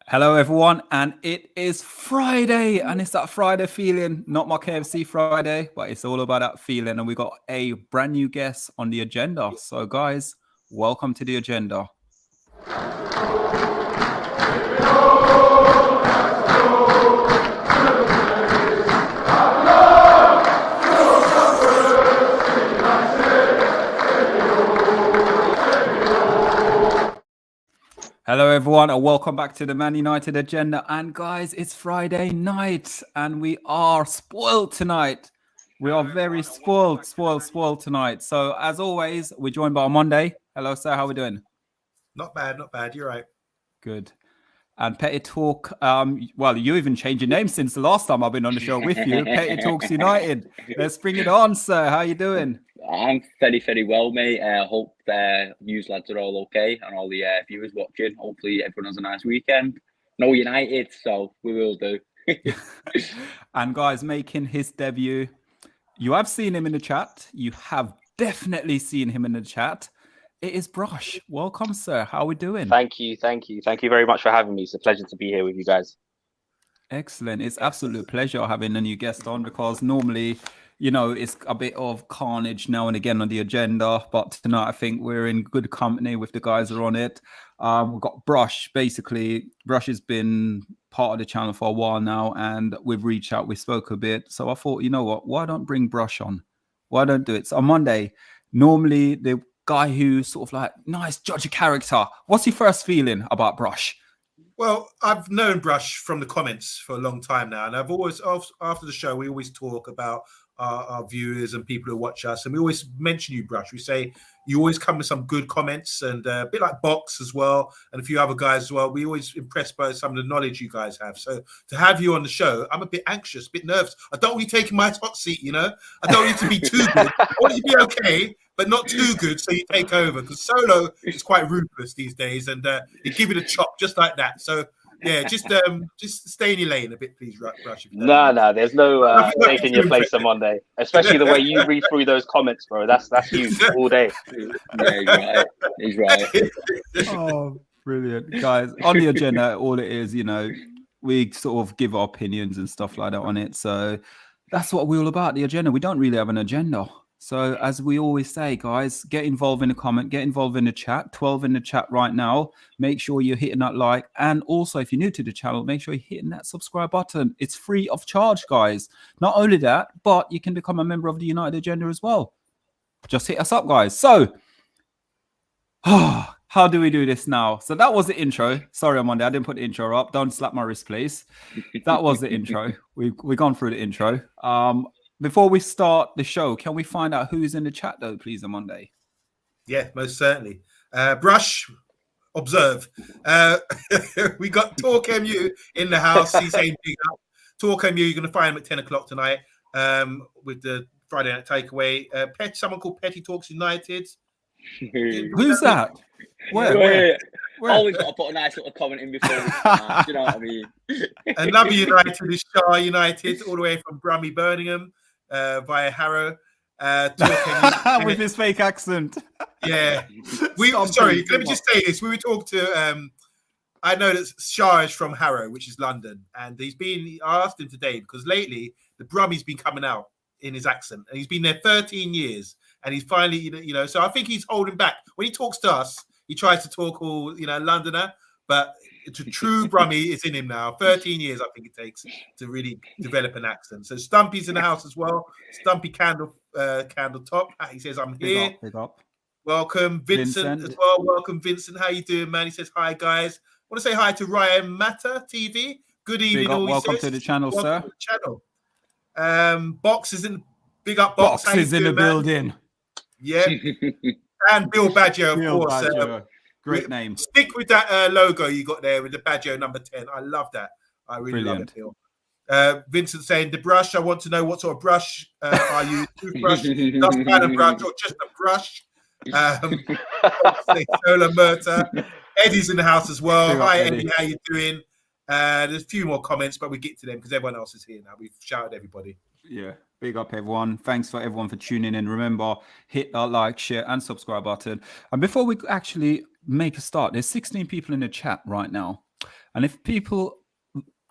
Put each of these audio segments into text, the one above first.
Hello, everyone, and it is Friday, and it's that Friday feeling, not my KFC Friday, but it's all about that feeling. And we got a brand new guest on the agenda. So, guys, welcome to the agenda. Hello, everyone, and welcome back to the Man United agenda. And guys, it's Friday night, and we are spoiled tonight. We are very spoiled tonight. So, as always, we're joined by OMONDI. Hello, sir. How are we doing? Not bad. You're right. Good. And Petty Talk. Well, you even changed your name since the last time I've been on the show with you. Petty Talks United. Let's bring it on, sir. How you doing? I'm very well, mate. I hope you lads are all okay, and all the viewers watching. Hopefully, everyone has a nice weekend. No United, so we will do. And guys, making his debut. You have seen him in the chat. You have definitely seen him in the chat. It is Brush. Welcome, sir. How are we doing? Thank you very much for having me. It's a pleasure to be here with you guys. Excellent. It's absolute pleasure having a new guest on, because normally, you know, it's a bit of carnage now and again on the agenda, but tonight I think we're in good company with the guys who are on it. We've got Brush. Basically, Brush has been part of the channel for a while now, and we've reached out, we spoke a bit. So I thought, you know what, why don't bring Brush on? Why don't do it? So on Monday, normally the guy who sort of like, nice, judge a character. What's your first feeling about Brush? Well, I've known Brush from the comments for a long time now, and I've always, after the show, we always talk about our viewers and people who watch us, and we always mention you, Brush. We say you always come with some good comments, and a bit like Box as well, and a few other guys as well. We always impressed by some of the knowledge you guys have. So to have you on the show, I'm a bit anxious, a bit nervous. I don't want you taking my hot seat, you know. I don't need to be too good. I want you to be okay, but not too good, so you take over. Because Solo is quite ruthless these days, and you give it a chop just like that. So yeah, just stay in your lane a bit, please, Rush. No, there's no taking your place on Monday. Especially the way you read through those comments, bro. That's you all day. Yeah, he's right. Oh, brilliant, guys! On the agenda, all it is, you know, we sort of give our opinions and stuff like that on it. So that's what we're all about. The agenda. We don't really have an agenda. So as we always say, guys, get involved in the comment, get involved in the chat. 12 in the chat right now. Make sure you're hitting that like. And also, if you're new to the channel, make sure you're hitting that subscribe button. It's free of charge, guys. Not only that, but you can become a member of the United Agenda as well. Just hit us up, guys. So, how do we do this now? So that was the intro. Sorry, Monday, I didn't put the intro up. Don't slap my wrist, please. That was the intro. We've gone through the intro. Before we start the show, can we find out who's in the chat, though, please, on Monday? Yeah, most certainly. Brush, observe. We got TalkMU in the house. He's saying big up. TalkMU, you're going to find him at 10 o'clock tonight with the Friday Night Takeaway. Someone called Petty Talks United. Who's that? Where? Always got to put a nice little comment in before we start, you know what I mean? Another United is SHAH United, all the way from Brummy, Birmingham, via Harrow. With his fake accent. Yeah. Sorry, let me just say this. We were talking to, I know that SHAH is from Harrow, which is London, and I asked him today, because lately the Brummy's been coming out in his accent, and he's been there 13 years, and he's finally, you know, so I think he's holding back. When he talks to us, he tries to talk all, you know, Londoner, but it's a true Brummy is in him now. 13 years, I think it takes to really develop an accent. So Stumpy's in the house as well. Stumpy Candle Top. He says, I'm here. Big up. Welcome. Vincent as well. Welcome, Vincent. How you doing, man? He says, hi, guys. I want to say hi to Ryan Matter TV. Good evening. Welcome to the channel, sir. To the channel. Box is in. Big up, Box. Box is in the building. Yeah. And Bill Baggio, of course. Great name. Stick with that logo you got there with the Baggio number 10. I love that. I really love it, Bill. Vincent saying, the brush, I want to know what sort of brush are you? Toothbrush, dustpan and brush, or just a brush? Solar Murta. Eddie's in the house as well. Hi, Eddie. How you doing? There's a few more comments, but we get to them because everyone else is here now. We've shouted everybody. Yeah. Big up, everyone. Thanks for everyone for tuning in. Remember, hit that like, share, and subscribe button. And before we actually make a start, there's 16 people in the chat right now. And if people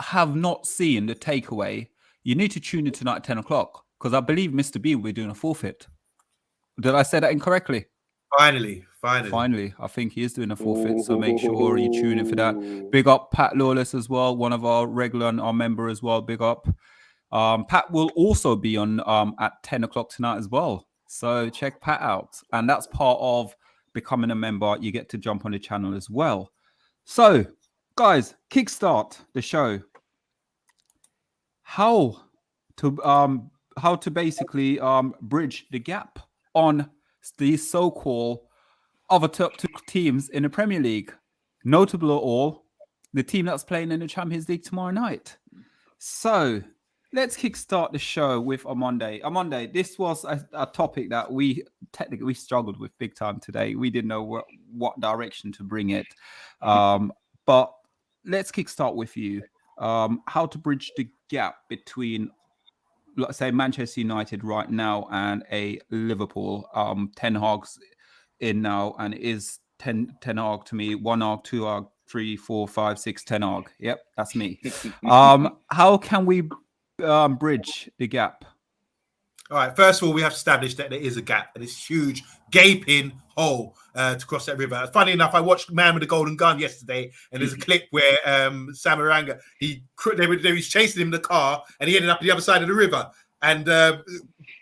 have not seen the takeaway, you need to tune in tonight at 10 o'clock, because I believe Mr. B will be doing a forfeit. Did I say that incorrectly? Finally. I think he is doing a forfeit, so make sure you tune in for that. Big up Pat Lawless as well, one of our regular and our member as well. Big up. Pat will also be on at 10 o'clock tonight as well. So check Pat out. And that's part of becoming a member. You get to jump on the channel as well. So, guys, kickstart the show. How to basically bridge the gap on these so-called other top two teams in the Premier League. Notable of all, the team that's playing in the Champions League tomorrow night. So let's kickstart the show with OMONDI. OMONDI, this was a topic that we struggled with big time today. We didn't know what direction to bring it. But let's kickstart with you. How to bridge the gap between, let's say, Manchester United right now and a Liverpool. Ten Hag's in now, and it is 10 Hag to me. 1 Hag, 2 Hag, 3, 4, 5, 6, 10 Hag. Yep, that's me. How can we bridge the gap? All right, first of all, we have established that there is a gap, and it's huge, gaping hole to cross that river. Funny enough, I watched Man with the Golden Gun yesterday, and there's a clip where Sam Aranga, they was chasing him in the car, and he ended up on the other side of the river. And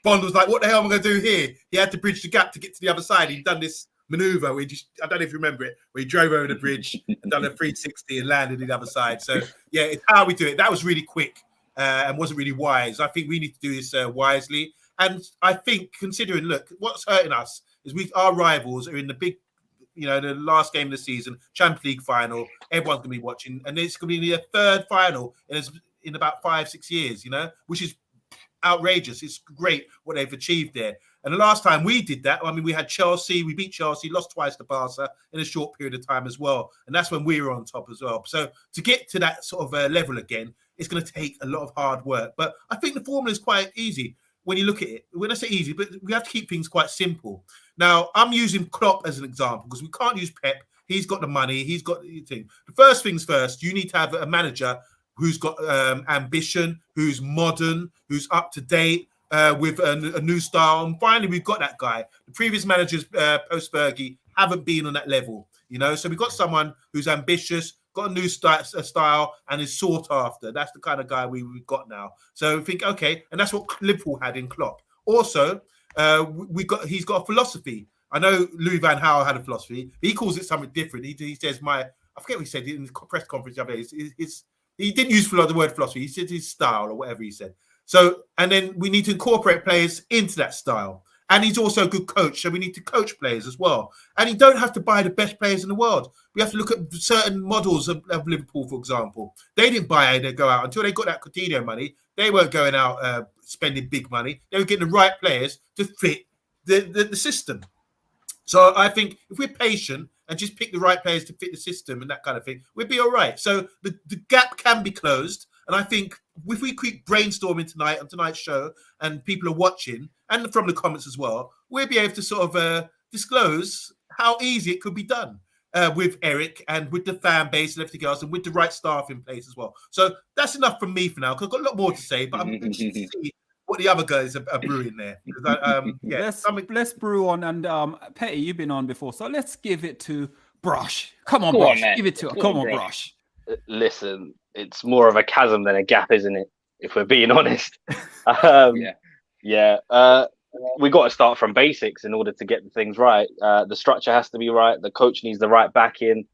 Bond was like, what the hell am I going to do here? He had to bridge the gap to get to the other side. He'd done this maneuver where I don't know if you remember it, where he drove over the bridge and done a 360 and landed on the other side. So, yeah, it's how we do it. That was really quick. And wasn't really wise. I think we need to do this wisely. And I think, considering, look, what's hurting us is our rivals are in the big, the last game of the season, Champions League final. Everyone's going to be watching. And it's going to be their third final in about 5-6 years, which is outrageous. It's great what they've achieved there. And the last time we did that, I mean, we had Chelsea, we beat Chelsea, lost twice to Barca in a short period of time as well. And that's when we were on top as well. So to get to that sort of level again, it's going to take a lot of hard work. But I think the formula is quite easy when you look at it. When I say easy, but we have to keep things quite simple. Now, I'm using Klopp as an example because we can't use Pep. He's got the money. He's got the thing. The first things first, you need to have a manager who's got ambition, who's modern, who's up to date, with a new style. And finally, we've got that guy. The previous managers post-Fergie haven't been on that level, So we've got someone who's ambitious, got a new style, and is sought after. That's the kind of guy we've got now. So we think, okay, and that's what Liverpool had in Klopp. Also, he's got a philosophy. I know Louis van Gaal had a philosophy. But he calls it something different. He says I forget what he said in the press conference the other day. He didn't use the word philosophy. He said his style or whatever he said. So, and then we need to incorporate players into that style. And he's also a good coach, so we need to coach players as well. And you don't have to buy the best players in the world. We have to look at certain models of Liverpool, for example. They didn't buy it, they go out. Until they got that Coutinho money, they weren't going out spending big money. They were getting the right players to fit the system. So I think if we're patient and just pick the right players to fit the system and that kind of thing, we'd be all right. So the gap can be closed. And I think if we keep brainstorming tonight on tonight's show and people are watching, and from the comments as well, we'll be able to sort of disclose how easy it could be done with Eric and with the fan base and everything else and with the right staff in place as well. So that's enough from me for now, because I've got a lot more to say, but I'm interested to see what the other guys are brewing there. Let's brew on. And Petty, you've been on before, so let's give it to Brush. Come on, Brush. Give it to her. Come on, Brush. Listen, it's more of a chasm than a gap, isn't it? If we're being honest. We got to start from basics in order to get things right. The structure has to be right. The coach needs the right backing,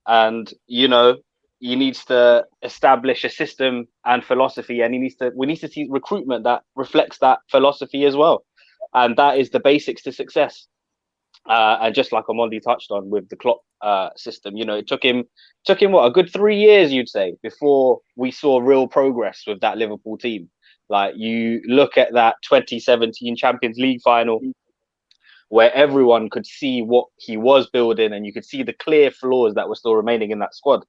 and he needs to establish a system and philosophy, and we need to see recruitment that reflects that philosophy as well, and that is the basics to success. And just like OMONDI touched on with the Klopp system, it took him what, a good 3 years, you'd say, before we saw real progress with that Liverpool team. Like, you look at that 2017 Champions League final, where everyone could see what he was building, and you could see the clear flaws that were still remaining in that squad.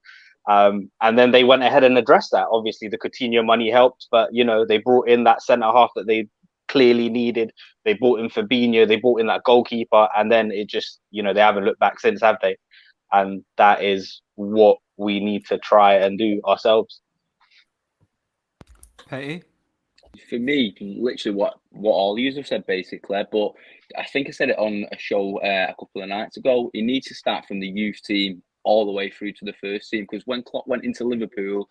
And then they went ahead and addressed that. Obviously, the Coutinho money helped, but they brought in that centre half that they clearly needed. They brought in Fabinho, they brought in that goalkeeper, and then it just, they haven't looked back since, have they? And that is what we need to try and do ourselves. Petty? For me, literally what all you have said basically, but I think I said it on a show a couple of nights ago. He needs to start from the youth team all the way through to the first team, because when Klopp went into Liverpool,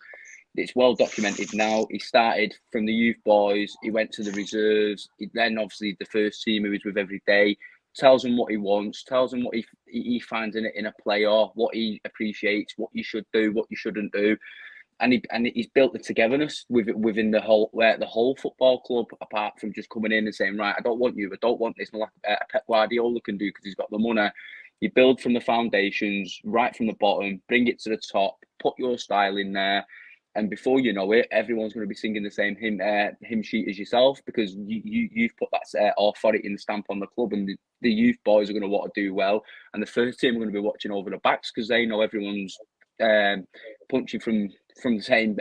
it's well documented now. He started from the youth boys, he went to the reserves, then obviously the first team he was with every day, tells them what he wants, tells them what he finds in a player, what he appreciates, what you should do, what you shouldn't do. And he's built the togetherness within the whole football club, apart from just coming in and saying, right, I don't want you, I don't want this, like Pep Guardiola can do because he's got the money. You build from the foundations, right from the bottom, bring it to the top, put your style in there, and before you know it, everyone's going to be singing the same hymn sheet as yourself, because you've put that authority and stamp on the club, and the youth boys are going to want to do well, and the first team are going to be watching over the backs because they know everyone's punching from the same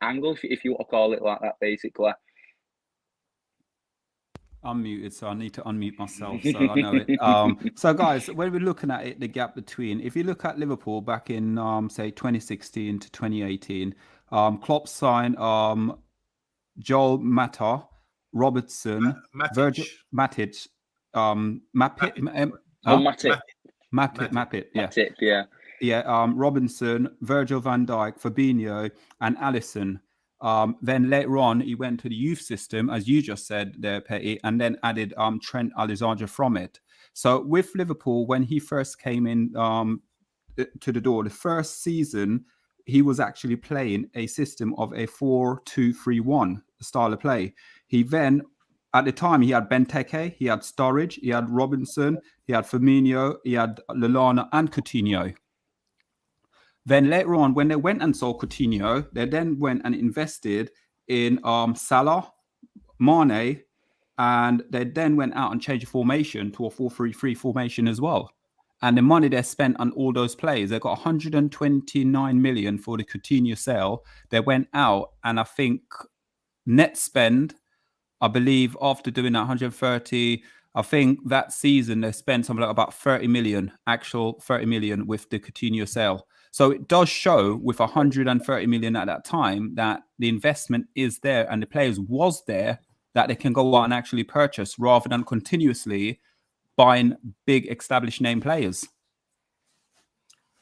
angle, if you want to call it like that, basically. I'm muted, so I need to unmute myself, so I know it. So, guys, when we're looking at it, the gap between, if you look at Liverpool back in, say, 2016 to 2018, Klopp signed Joel Mata, Robertson, Matic. Virgil Matic, Mapit, yeah. Matip, yeah. Yeah, Robinson, Virgil van Dijk, Fabinho, and Alisson. Then later on, he went to the youth system, as you just said there, Petty, and then added Trent Alexander from it. So with Liverpool, when he first came in to the door, the first season, he was actually playing a system of a 4-2-3-1 style of play. He then, at the time, he had Benteke, he had Sturridge, he had Robinson, he had Firmino, he had Lallana and Coutinho. Then later on, when they went and saw Coutinho, they then went and invested in Salah, Mane, and they then went out and changed the formation to a 4-3-3 formation as well. And the money they spent on all those players, they got 129 million for the Coutinho sale. They went out, and I think net spend, I believe, after doing that 130, I think that season they spent something like about 30 million, actual 30 million with the Coutinho sale. So it does show with 130 million at that time that the investment is there and the players was there that they can go out and actually purchase rather than continuously buying big established name players.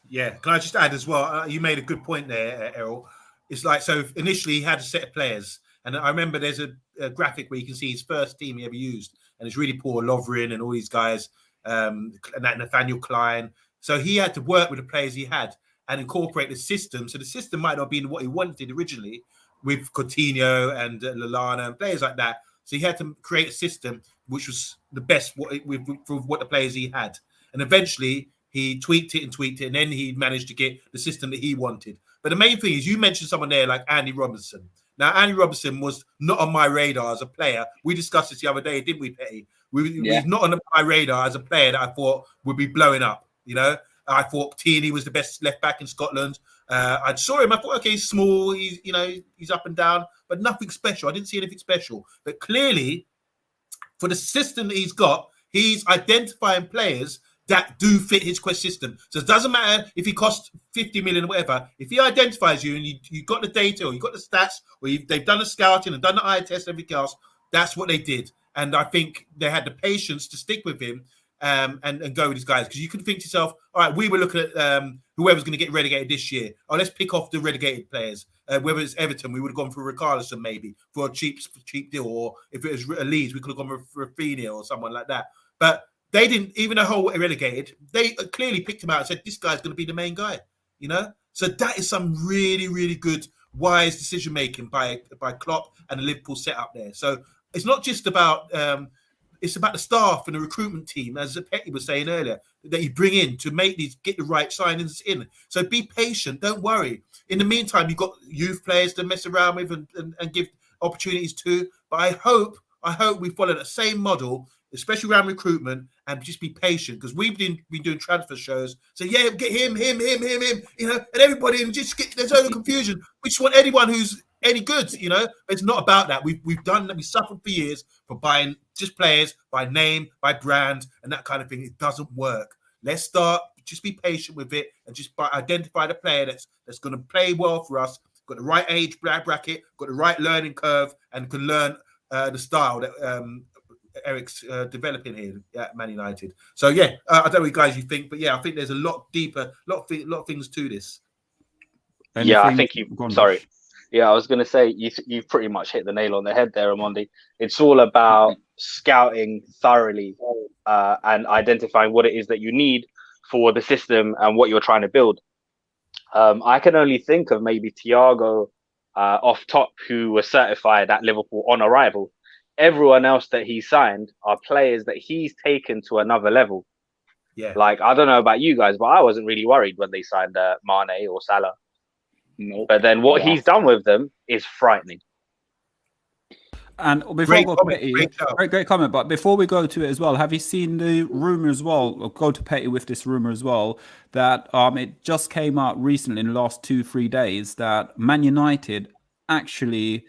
Yeah, can I just add as well? You made a good point there, Errol. It's like, so initially he had a set of players, and I remember there's a graphic where you can see his first team he ever used, and it's really poor, Lovren and all these guys, and that Nathaniel Klein. So he had to work with the players he had and incorporate the system. So the system might not have been what he wanted originally with Coutinho and Lallana and players like that. So he had to create a system which was the best with what the players he had. And eventually he tweaked it, and then he managed to get the system that he wanted. But the main thing is, you mentioned someone there like Andy Robertson. Now, Andy Robertson was not on my radar as a player. We discussed this the other day, didn't we, Petty? He's not on my radar as a player that I thought would be blowing up, you know? I thought Tierney was the best left back in Scotland. I saw him. I thought, okay, he's small. He's up and down, but nothing special. I didn't see anything special. But clearly, for the system that he's got, he's identifying players that do fit his quest system. So it doesn't matter if he costs 50 million or whatever. If he identifies you and you got the data or you got the stats, or they've done the scouting and done the eye test and everything else, that's what they did. And I think they had the patience to stick with him. And go with these guys, because you can think to yourself, all right, we were looking at whoever's going to get relegated this year. Oh, let's pick off the relegated players. Whether it's Everton, we would have gone for Richarlison maybe for a cheap deal, or if it was Leeds, we could have gone for Rafinha or someone like that. But they didn't, even though relegated, they clearly picked him out and said, this guy's going to be the main guy, you know? So that is some really, really good, wise decision making by Klopp and the Liverpool setup there. So it's not just about it's about the staff and the recruitment team, as Petty was saying earlier, that you bring in to get the right signings in. So be patient, don't worry. In the meantime, you've got youth players to mess around with and give opportunities to. But I hope we follow that same model, especially around recruitment, and just be patient, because we've been doing transfer shows. So yeah, get him, you know, and everybody, and just there's no confusion. We just want anyone who's any good, you know. It's not about that. We've done that. We suffered for years for buying just players by name, by brand, and that kind of thing. It doesn't work. Let's start just be patient with it and just identify the player that's going to play well for us, got the right age bracket, got the right learning curve, and can learn the style that Eric's developing here at Man United. So yeah, I don't know what you guys think, but yeah, I think there's a lot deeper, lot of things to this. Yeah, I think sorry. Yeah, I was going to say you've pretty much hit the nail on the head there, Omondi. It's all about scouting thoroughly and identifying what it is that you need for the system and what you're trying to build. I can only think of maybe Thiago off top, who was certified at Liverpool on arrival. Everyone else that he signed are players that he's taken to another level. Yeah. Like, I don't know about you guys, but I wasn't really worried when they signed Mane or Salah. Nope. But then what he's done with them is frightening. And before great comment. But before we go to it as well, have you seen the rumor as well? I'll go to Petty with this rumor as well, that it just came out recently in the last 2-3 days that Man United actually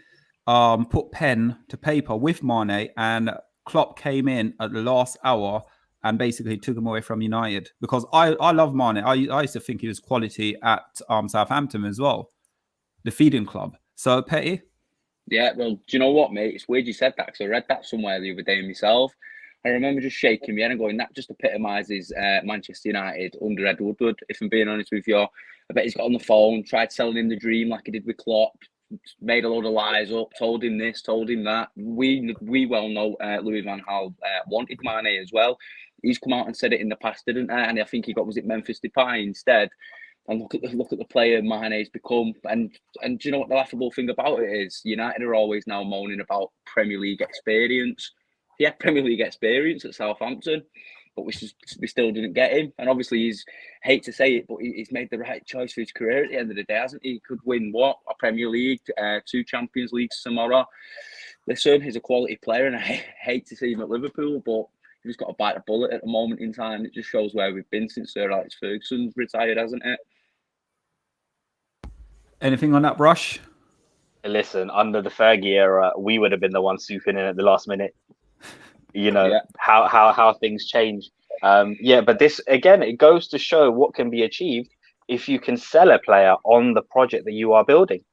put pen to paper with Mane, and Klopp came in at the last hour and basically took him away from United, because I love Mane. I used to think he was quality at Southampton as well, the feeding club. So Petty? Yeah, well, do you know what, mate? It's weird you said that, because I read that somewhere the other day myself. I remember just shaking my head and going, that just epitomises Manchester United under Ed Woodward, if I'm being honest with you. I bet he's got on the phone, tried selling him the dream like he did with Klopp, made a load of lies up, told him this, told him that. We well know Louis van Gaal wanted Mane as well. He's come out and said it in the past, didn't he? And I think he got, was it Memphis Depay instead? And look at the player Mane's become. And do you know what the laughable thing about it is? United are always now moaning about Premier League experience. He had Premier League experience at Southampton, but we still didn't get him. And obviously, hate to say it, but he's made the right choice for his career at the end of the day, hasn't he? He could win a Premier League, 2 Champions Leagues tomorrow. Listen, he's a quality player, and I hate to see him at Liverpool, but he's got to bite the bullet at the moment in time. It just shows where we've been since Sir Alex Ferguson's retired, hasn't it? Anything on that, Brush? Listen, under the Fergie era, we would have been the ones swooping in at the last minute. How things change. But this, again, it goes to show what can be achieved if you can sell a player on the project that you are building.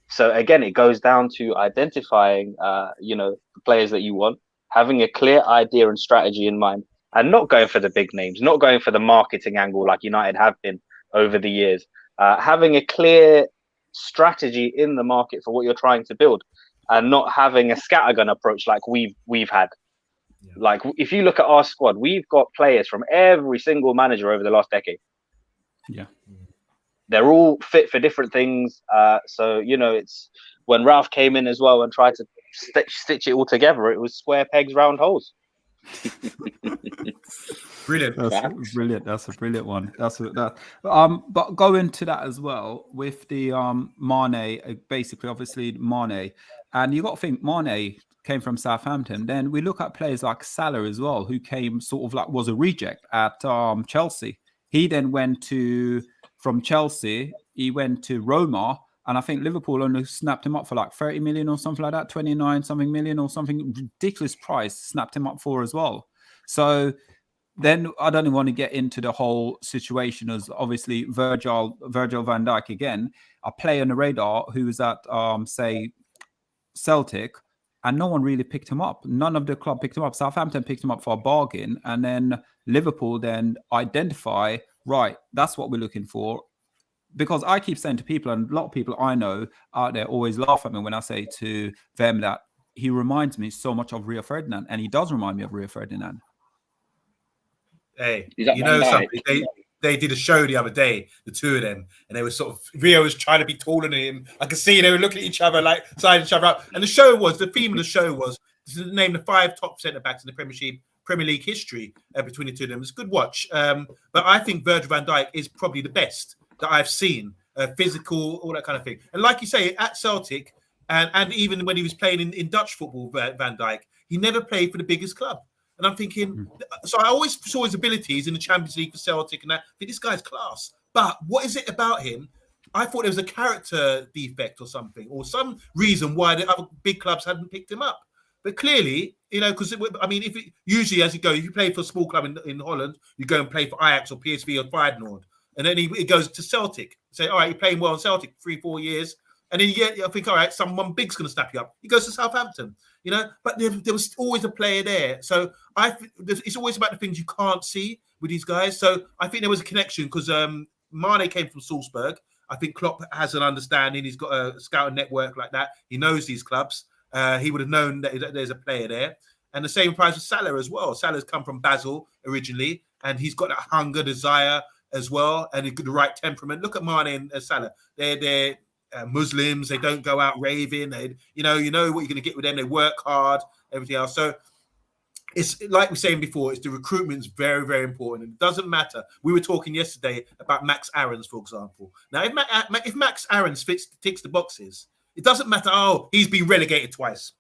So again, it goes down to identifying, the players that you want, having a clear idea and strategy in mind, and not going for the big names, not going for the marketing angle like United have been over the years. Having a clear strategy in the market for what you're trying to build, and not having a scattergun approach like we've had. Yeah. Like, if you look at our squad, we've got players from every single manager over the last decade. Yeah. They're all fit for different things. So, it's when Ralph came in as well and tried to stitch it all together, it was square pegs, round holes. Brilliant. That's brilliant. That's a brilliant one. But go into that as well with the Mane, basically, obviously Mane, and you got to think Mane came from Southampton. Then we look at players like Salah as well, who came sort of like was a reject at Chelsea. He then went from Chelsea, he went to Roma, and I think Liverpool only snapped him up for like 30 million or something like that, 29 something million or something ridiculous price, snapped him up for as well. So then I don't even want to get into the whole situation as obviously Virgil van Dijk again, a player on the radar who was at say Celtic, and no one really picked him up. None of the club picked him up. Southampton picked him up for a bargain, and then Liverpool then identify, right, that's what we're looking for. Because I keep saying to people, and a lot of people I know out there always laugh at me when I say to them that he reminds me so much of Rio Ferdinand, and he does remind me of Rio Ferdinand. Hey, you know something? They did a show the other day, the two of them, and they were sort of, Rio was trying to be taller than him. I could see they were looking at each other, like sizing each other up. And the theme of the show was to name the 5 top centre-backs in the Premier League history between the two of them. It's a good watch. But I think Virgil van Dijk is probably the best that I've seen, physical, all that kind of thing. And like you say, at Celtic, and even when he was playing in Dutch football, Van Dijk, he never played for the biggest club. And I'm thinking, so I always saw his abilities in the Champions League for Celtic, and that, I think this guy's class. But what is it about him? I thought there was a character defect or something, or some reason why the other big clubs hadn't picked him up. But clearly, because I mean, usually as you go, if you play for a small club in Holland, you go and play for Ajax or PSV or Feyenoord, and then he goes to Celtic. Say, all right, you're playing well in Celtic 3-4 years, and then I think, all right, someone big's going to snap you up. He goes to Southampton, But there was always a player there. So it's always about the things you can't see with these guys. So I think there was a connection because Mane came from Salzburg. I think Klopp has an understanding. He's got a scouting network like that. He knows these clubs. He would have known that there's a player there. And the same applies with Salah as well. Salah's come from Basel originally, and he's got that hunger, desire as well, and the right temperament. Look at Mane and Salah. They're Muslims. They don't go out raving. You know what you're going to get with them. They work hard, everything else. So it's like we were saying before, it's the recruitment is very, very important. It doesn't matter. We were talking yesterday about Max Aarons, for example. Now, if Max Aarons ticks the boxes, it doesn't matter. Oh, he's been relegated twice.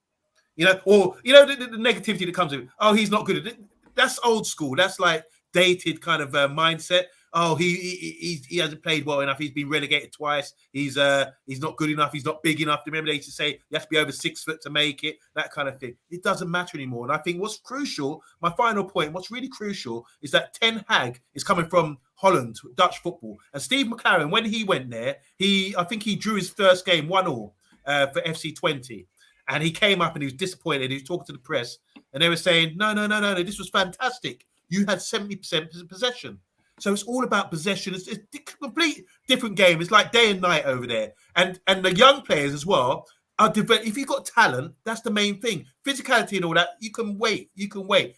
Or the negativity that comes with, oh, he's not good at it. That's old school. That's like dated kind of mindset. Oh, he hasn't played well enough. He's been relegated twice. He's not good enough. He's not big enough. Remember, they used to say you have to be over 6 foot to make it. That kind of thing. It doesn't matter anymore. And I think what's crucial, my final point, what's really crucial is that Ten Hag is coming from Holland, Dutch football. And Steve McLaren, when he went there, I think he drew his first game 1-1 for FC 20. And he came up and he was disappointed. He was talking to the press, and they were saying, no, this was fantastic. You had 70% possession. So it's all about possession. It's a complete different game. It's like day and night over there. And the young players as well are developed. If you've got talent, that's the main thing. Physicality and all that, you can wait.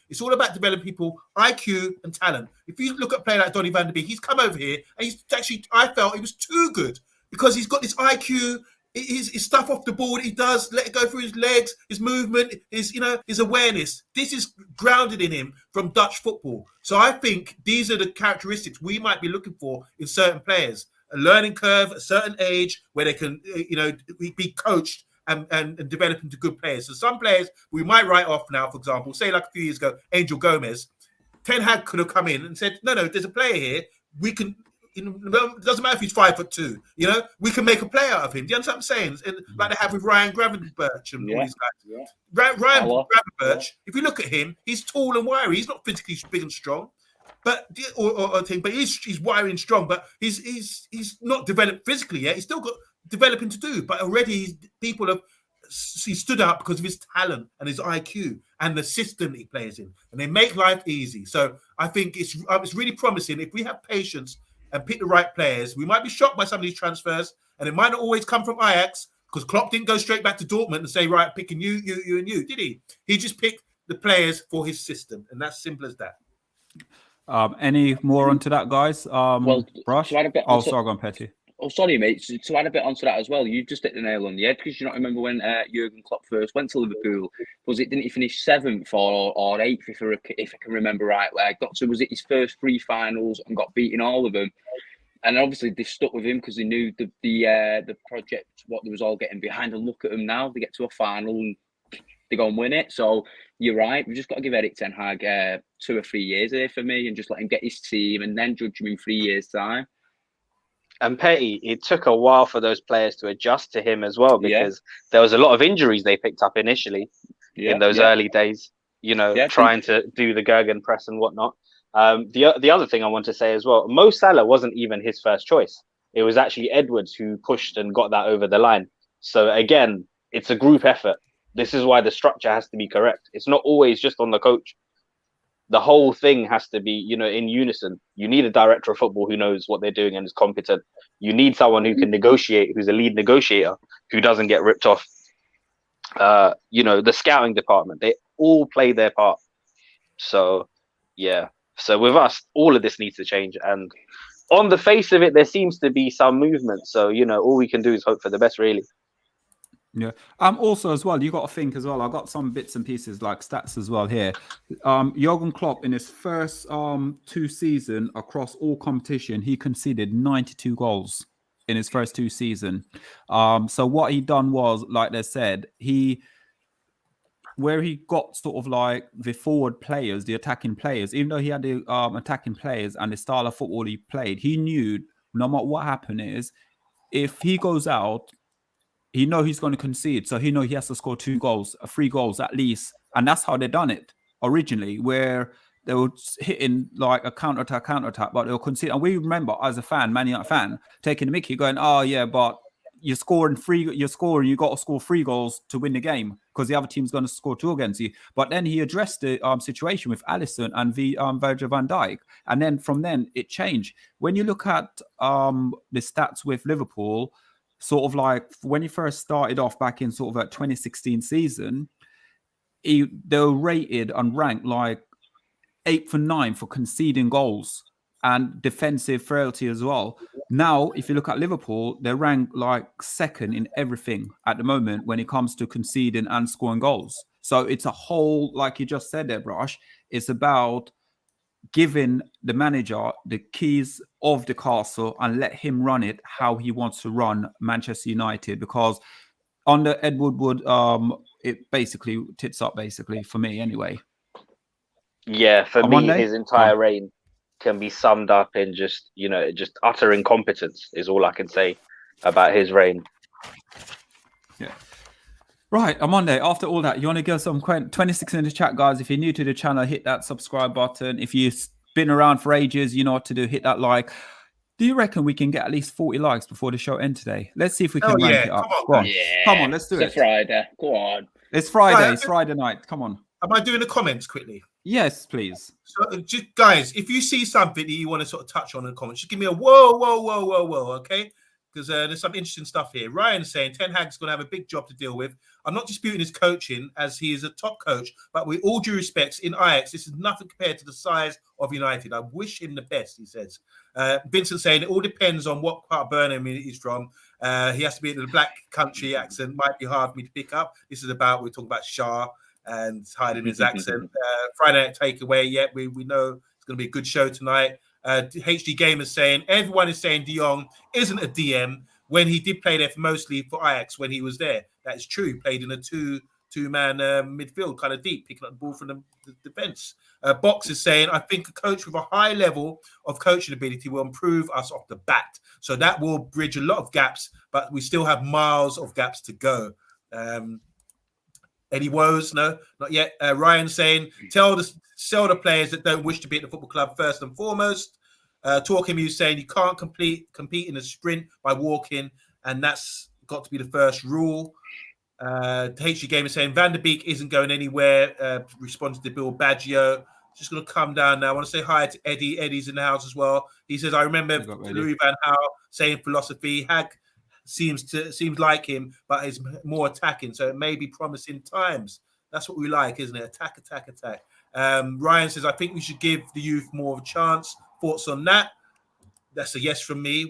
It's all about developing people, IQ and talent. If you look at a player like Donny van der Beek, he's come over here and he's actually, I felt he was too good because he's got this IQ, his stuff off the ball he does, let it go through his legs, his movement, his awareness. This is grounded in him from Dutch football. So I think these are the characteristics we might be looking for in certain players. A learning curve, a certain age where they can, be coached and develop into good players. So some players we might write off now, for example, say like a few years ago, Angel Gomez. Ten Hag could have come in and said, no, there's a player here. We can... it doesn't matter if he's 5'2", we can make a play out of him. Do you understand what I'm saying? And like they have with Ryan Gravenberch and all these guys. Yeah. Ryan Gravenberch, if you look at him, he's tall and wiry. He's not physically big and strong, but he's wiry and strong. But he's not developed physically yet. He's still got developing to do. But already people have he stood out because of his talent and his IQ and the system that he plays in, and they make life easy. So I think it's really promising if we have patience and pick the right players. We might be shocked by some of these transfers, and it might not always come from Ajax because Klopp didn't go straight back to Dortmund and say, right, picking you, and you, did he? He just picked the players for his system, and that's simple as that. Any more onto that, guys? Brush? Sorry, go on, Petty. Oh, sorry, mate. To add a bit onto that as well, you just hit the nail on the head because you not remember when Jurgen Klopp first went to Liverpool? Didn't he finish 7th or 8th, if I can remember right? Was it his first 3 finals and got beaten all of them? And obviously they stuck with him because they knew the project, what they was all getting behind. And look at them now; they get to a final and they go and win it. So you're right. We've just got to give Erik ten Hag 2 or 3 years here for me, and just let him get his team, and then judge him in 3 years' time. And Petty, it took a while for those players to adjust to him as well, because there was a lot of injuries they picked up initially in those early days, trying to do the Gergen press and whatnot. The other thing I want to say as well, Mo Salah wasn't even his first choice. It was actually Edwards who pushed and got that over the line. So again, it's a group effort. This is why the structure has to be correct. It's not always just on the coach. The whole thing has to be, in unison. You need a director of football who knows what they're doing and is competent. You need someone who can negotiate, who's a lead negotiator, who doesn't get ripped off. The scouting department, they all play their part. So, yeah. So with us, all of this needs to change. And on the face of it, there seems to be some movement. So, all we can do is hope for the best, really. Yeah. Also, as well, you got to think as well. I got some bits and pieces like stats as well here. Jurgen Klopp in his first 2 seasons across all competition, he conceded 92 goals in his first 2 seasons. So what he done was, like they said, where he got sort of like the forward players, the attacking players, even though he had the attacking players and the style of football he played, he knew no matter what happened is, if he goes out, he know he's going to concede, so he know he has to score 3 goals at least, and that's how they done it originally, where they were hitting like a counter-attack, but they'll concede. And we remember as a fan, Man United fan, taking the mickey, going, "Oh yeah, but you're scoring, you got to score 3 goals to win the game because the other team's going to score 2 against you." But then he addressed the situation with Alisson and Virgil van Dijk, and then from then it changed. When you look at the stats with Liverpool, sort of like when he first started off back in sort of a 2016 season, they were rated and ranked like 8th and 9th for conceding goals and defensive frailty as well. Now, if you look at Liverpool, they're ranked like 2nd in everything at the moment when it comes to conceding and scoring goals. So it's a whole, like you just said there, Brush, it's about giving the manager the keys of the castle and let him run it how he wants to run Manchester United, because under Ed Woodward, it basically tits up, basically, for me anyway. Yeah, for me, OMONDI? his entire reign can be summed up in just utter incompetence is all I can say about his reign. Yeah. Right, OMONDI, after all that, you want to give some 26 in the chat, guys. If you're new to the channel, hit that subscribe button. If you've been around for ages, you know what to do. Hit that like. Do you reckon we can get at least 40 likes before the show ends today? Let's see if we can rank it up. Go on. Yeah. Come on, let's do it. It's Friday. Go on. It's Friday. It's Friday night. Come on. Am I doing the comments quickly? Yes, please. So, just guys, if you see something that you want to sort of touch on in the comments, just give me a whoa, okay? Because there's some interesting stuff here. Ryan's saying Ten Hag's going to have a big job to deal with. I'm not disputing his coaching, as he is a top coach, but with all due respects, in Ajax, this is nothing compared to the size of United. I wish him the best, he says. Vincent saying it all depends on what part of Burnham he's from. He has to be in the black country accent. Might be hard for me to pick up. This is about, we're talking about SHAH and hiding his accent. Friday night takeaway, we know it's going to be a good show tonight. HD Gamer saying everyone is saying De Jong isn't a DM when he did play there mostly for Ajax when he was there. That is true. He played in a two-man midfield, kind of deep, picking up the ball from the defense. Box is saying, I think a coach with a high level of coaching ability will improve us off the bat. So that will bridge a lot of gaps, but we still have miles of gaps to go. Any woes? No, not yet. Ryan saying, sell the players that don't wish to be at the football club first and foremost. TalkMU saying you can't compete in a sprint by walking, and that's got to be the first rule. HG Gamer saying Van der Beek isn't going anywhere. Responded to Bill Baggio. Just going to come down now. I want to say hi to Eddie. Eddie's in the house as well. He says, I remember Louis van Gaal saying philosophy. Hag seems like him, but is more attacking. So it may be promising times. That's what we like, isn't it? Attack. Ryan says, I think we should give the youth more of a chance. Thoughts on that? That's a yes from me.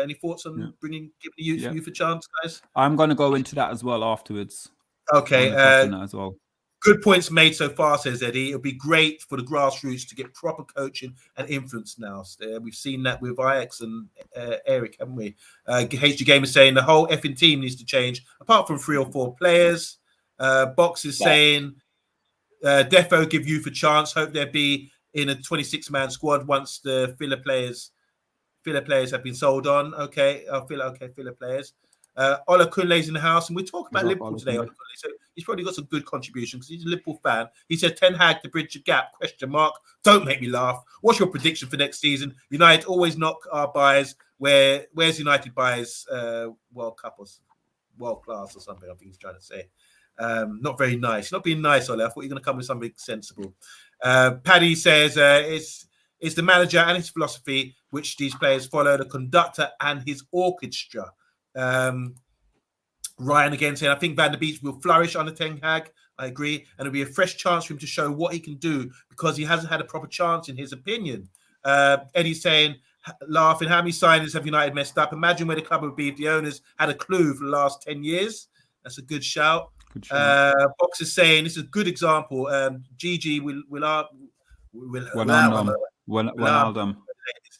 Any thoughts on giving the youth a chance, guys? I'm going to go into that as well afterwards. Okay. As well. Good points made so far, says Eddie. It'll be great for the grassroots to get proper coaching and influence now. We've seen that with Ajax and Eric, haven't we? HG Gamer saying the whole effing team needs to change, apart from 3 or 4 players. Box is saying Defo give youth a chance. Hope they'll be in a 26-man squad once the filler players have been sold on. Okay, filler players. Ola Kunle's in the house, and we talk about Liverpool today. Ola Kunle, so he's probably got some good contributions because he's a Liverpool fan. He said Ten Hag to bridge the gap? ? Don't make me laugh. What's your prediction for next season? United always knock our buys. Where's United buys? World Cup or world class or something? I think he's trying to say. Not very nice. Not being nice, Ola. I thought you were going to come with something sensible. Paddy says it's the manager and his philosophy which these players follow, the conductor and his orchestra. Ryan again saying, I think Van der Beek will flourish under Ten Hag. I agree. And it'll be a fresh chance for him to show what he can do because he hasn't had a proper chance in his opinion. Eddie's saying, laughing, how many signings have United messed up? Imagine where the club would be if the owners had a clue for the last 10 years. That's a good shout. Box is saying, this is a good example. GG Wijnaldum.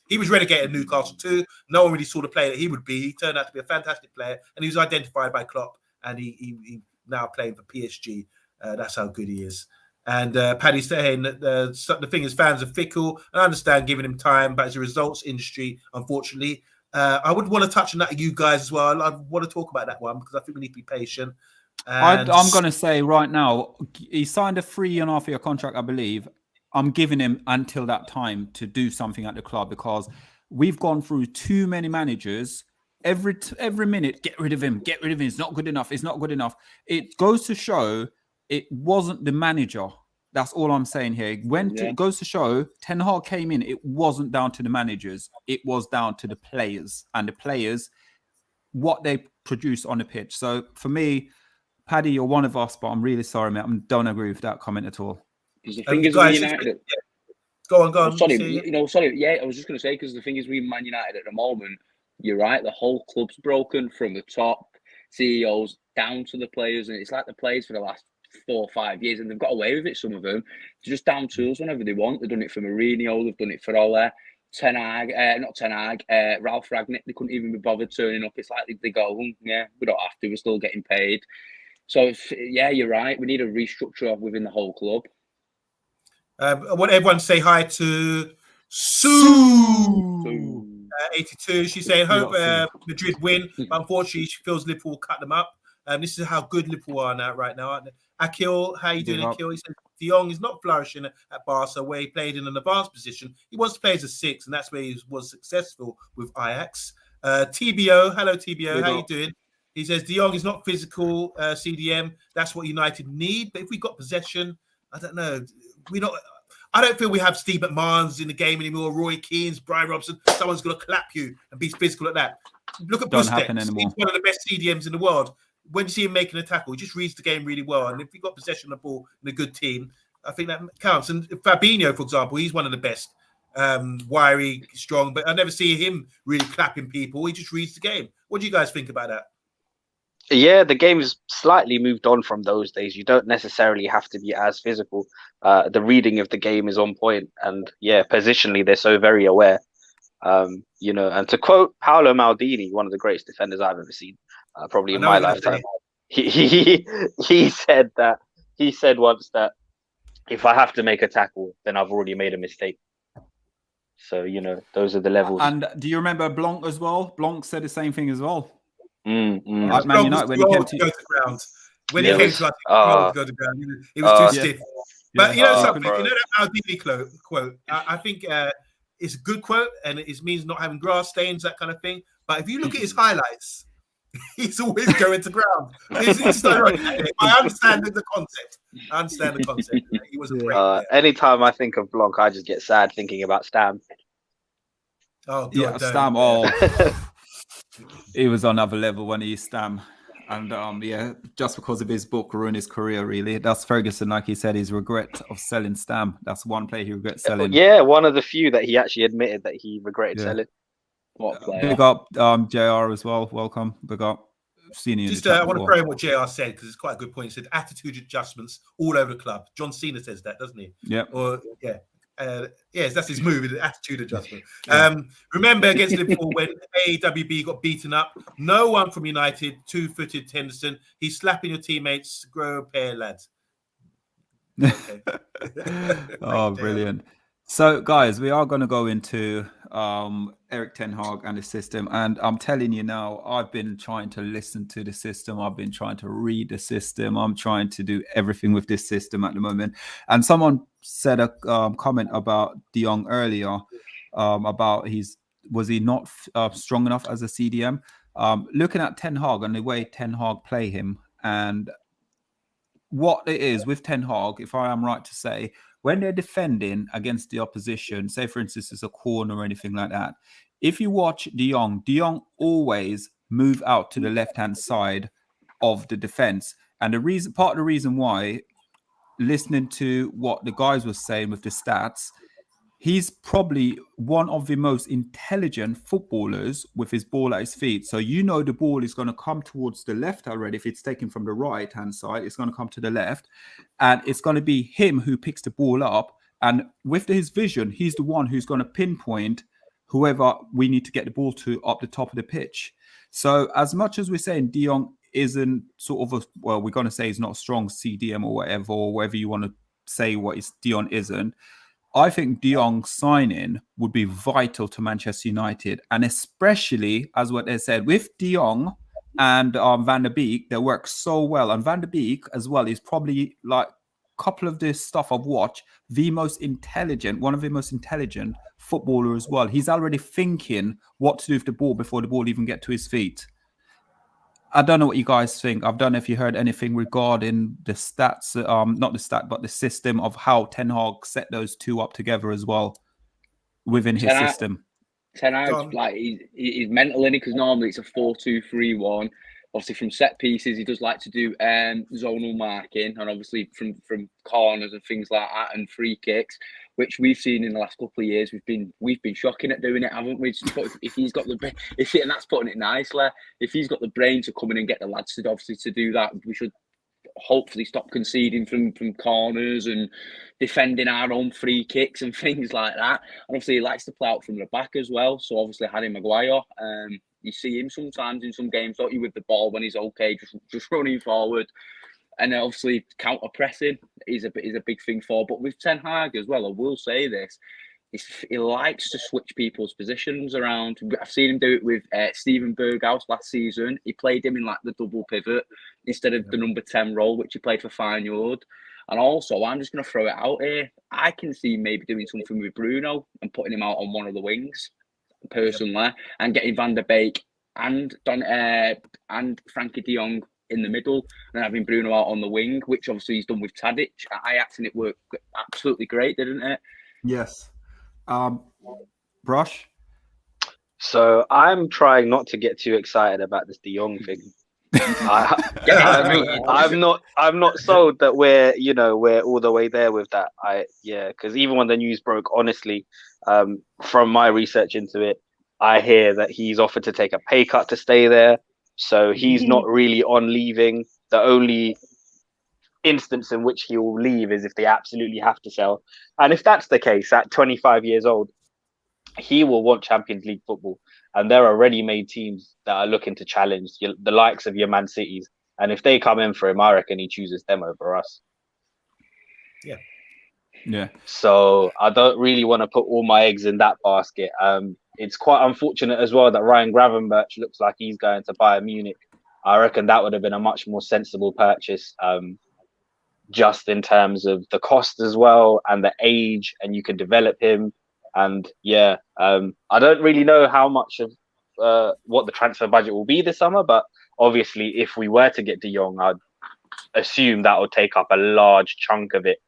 He was relegated at Newcastle too. No one really saw the player that he would be. He turned out to be a fantastic player, and he was identified by Klopp, and he now playing for PSG. That's how good he is. And Paddy's saying that the thing is fans are fickle. I understand giving him time, but it's a results industry, unfortunately. I would want to touch on that, you guys, as well. I want to talk about that one because I think we need to be patient. And I'm going to say right now, he signed a 3.5-year contract, I believe. I'm giving him until that time to do something at the club because we've gone through too many managers. Every minute, get rid of him. It's not good enough. It's not good enough. It goes to show it wasn't the manager. That's all I'm saying here. It goes to show Ten Hag came in. It wasn't down to the managers. It was down to the players, and the players, what they produce on the pitch. So for me, Paddy, you're one of us, but I'm really sorry, mate. I don't agree with that comment at all. Because the thing is, guys, United. Go on. Sorry. Yeah, I was just going to say, because the thing is, with Man United at the moment, you're right. The whole club's broken from the top CEOs down to the players, and it's like the players for the last 4 or 5 years, and they've got away with it. Some of them, they're just down tools whenever they want. They've done it for Mourinho. They've done it for Ole. Ralph Ragnick. They couldn't even be bothered turning up. It's like they go, yeah, we don't have to. We're still getting paid. So you're right. We need a restructure within the whole club. I want everyone to say hi to Sue. 82. She's saying, hope Madrid win, but unfortunately, she feels Liverpool will cut them up. This is how good Liverpool are now, right now. Akil, how you doing, Akil? He says De Jong is not flourishing at Barca, where he played in an advanced position. He wants to play as a 6, and that's where he was successful with Ajax. TBO, hello TBO, how you doing? He says De Jong is not physical CDM. That's what United need. But if we got possession, I don't know. I don't feel we have Steve McMahon's in the game anymore. Roy Keane's, Brian Robson. Someone's going to clap you and be physical at that. Look at Busquets. He's one of the best CDMs in the world. When you see him making a tackle, he just reads the game really well. And if you've got possession of the ball in a good team, I think that counts. And Fabinho, for example, he's one of the best. Wiry, strong, but I never see him really clapping people. He just reads the game. What do you guys think about that? Yeah, the game's slightly moved on from those days. You don't necessarily have to be as physical. The reading of the game is on point, and positionally they're so very aware. And to quote Paolo Maldini, one of the greatest defenders I've ever seen, probably in my lifetime, he said once that if I have to make a tackle, then I've already made a mistake. So those are the levels. And do you remember Blanc as well? Blanc said the same thing as well. Like Man United, when he came to the ground, he came to us, to go to ground, it was too stiff. But something, that Maldini quote. I think it's a good quote, and it means not having grass stains, that kind of thing. But if you look at his highlights, he's always going to ground. It's not right. I understand the concept. He was a great player. Anytime I think of Blanc, I just get sad thinking about Stam. Oh, God, Stam. He was on another level when he Stam. And just because of his book ruined his career, really. That's Ferguson, like he said, his regret of selling Stam. That's one player he regrets selling. Yeah, one of the few that he actually admitted that he regretted selling. What player? Big up JR as well. Welcome. Big up. Senior. I want to throw in what JR said because it's quite a good point. He said attitude adjustments all over the club. John Cena says that, doesn't he? Yeah. Yes, that's his move, the attitude adjustment. Remember against Liverpool when AWB got beaten up, no one from United, two-footed Henderson, he's slapping your teammates, grow a pair, lads. Okay. Brilliant. So, guys, we are going to go into Erik Ten Hag and the system. And I'm telling you now, I've been trying to listen to the system. I've been trying to read the system. I'm trying to do everything with this system at the moment. And someone said a comment about De Jong earlier about was he not strong enough as a CDM? Looking at Ten Hag and the way Ten Hag play him and what it is with Ten Hag, if I am right to say, when they're defending against the opposition, say for instance it's a corner or anything like that, if you watch De Jong always move out to the left-hand side of the defense. And part of the reason why, listening to what the guys were saying with the stats, he's probably one of the most intelligent footballers with his ball at his feet. So the ball is going to come towards the left already. If it's taken from the right-hand side, it's going to come to the left. And it's going to be him who picks the ball up. And with his vision, he's the one who's going to pinpoint whoever we need to get the ball to up the top of the pitch. So as much as we're saying De Jong isn't sort of we're going to say he's not a strong CDM or whatever you want to say what De Jong isn't, I think De Jong signing would be vital to Manchester United, and especially as what they said with De Jong and Van der Beek, they work so well. And Van der Beek as well is probably like a couple of this stuff I've watched, one of the most intelligent footballer as well. He's already thinking what to do with the ball before the ball even get to his feet. I don't know what you guys think. I don't know if you heard anything regarding the stats, not the stat, but the system of how Ten Hag set those two up together as well within his system. Ten Hag's like he's mental in it, because normally it's a 4-2-3-1. Obviously, from set pieces, he does like to do zonal marking, and obviously from corners and things like that, and free kicks, which we've seen in the last couple of years. We've been shocking at doing it, haven't we? If he's got the and that's putting it nicely. If he's got the brain to come in and get the lads to do that, we should hopefully stop conceding from corners and defending our own free kicks and things like that. And obviously, he likes to play out from the back as well. So obviously, Harry Maguire. You see him sometimes in some games, don't you, with the ball when he's okay, just running forward. And obviously, counter pressing is a big thing for. But with Ten Hag as well, I will say this: he likes to switch people's positions around. I've seen him do it with Steven Berghaus last season. He played him in like the double pivot instead of the number 10 role, which he played for Feyenoord. And also, I'm just going to throw it out here. I can see maybe doing something with Bruno and putting him out on one of the wings, personally, and getting Van der Beek and Frankie de Jong in the middle, and having Bruno out on the wing, which obviously he's done with Tadic at Ajax, and it worked absolutely great, didn't it? Yes. Brush? So I'm trying not to get too excited about this De Jong thing. I'm not sold that we're all the way there with that. Because even when the news broke, honestly, from my research into it, I hear that he's offered to take a pay cut to stay there. So he's not really on leaving. The only instance in which he will leave is if they absolutely have to sell. And if that's the case, at 25 years old, he will want Champions League football. And there are ready-made teams that are looking to challenge the likes of your Man Cities. And if they come in for him, I reckon he chooses them over us. Yeah. So I don't really want to put all my eggs in that basket. It's quite unfortunate as well that Ryan Gravenberch looks like he's going to Bayern Munich. I reckon that would have been a much more sensible purchase, just in terms of the cost as well and the age, and you can develop him. And I don't really know how much of what the transfer budget will be this summer, but obviously if we were to get De Jong, I'd assume that will take up a large chunk of it.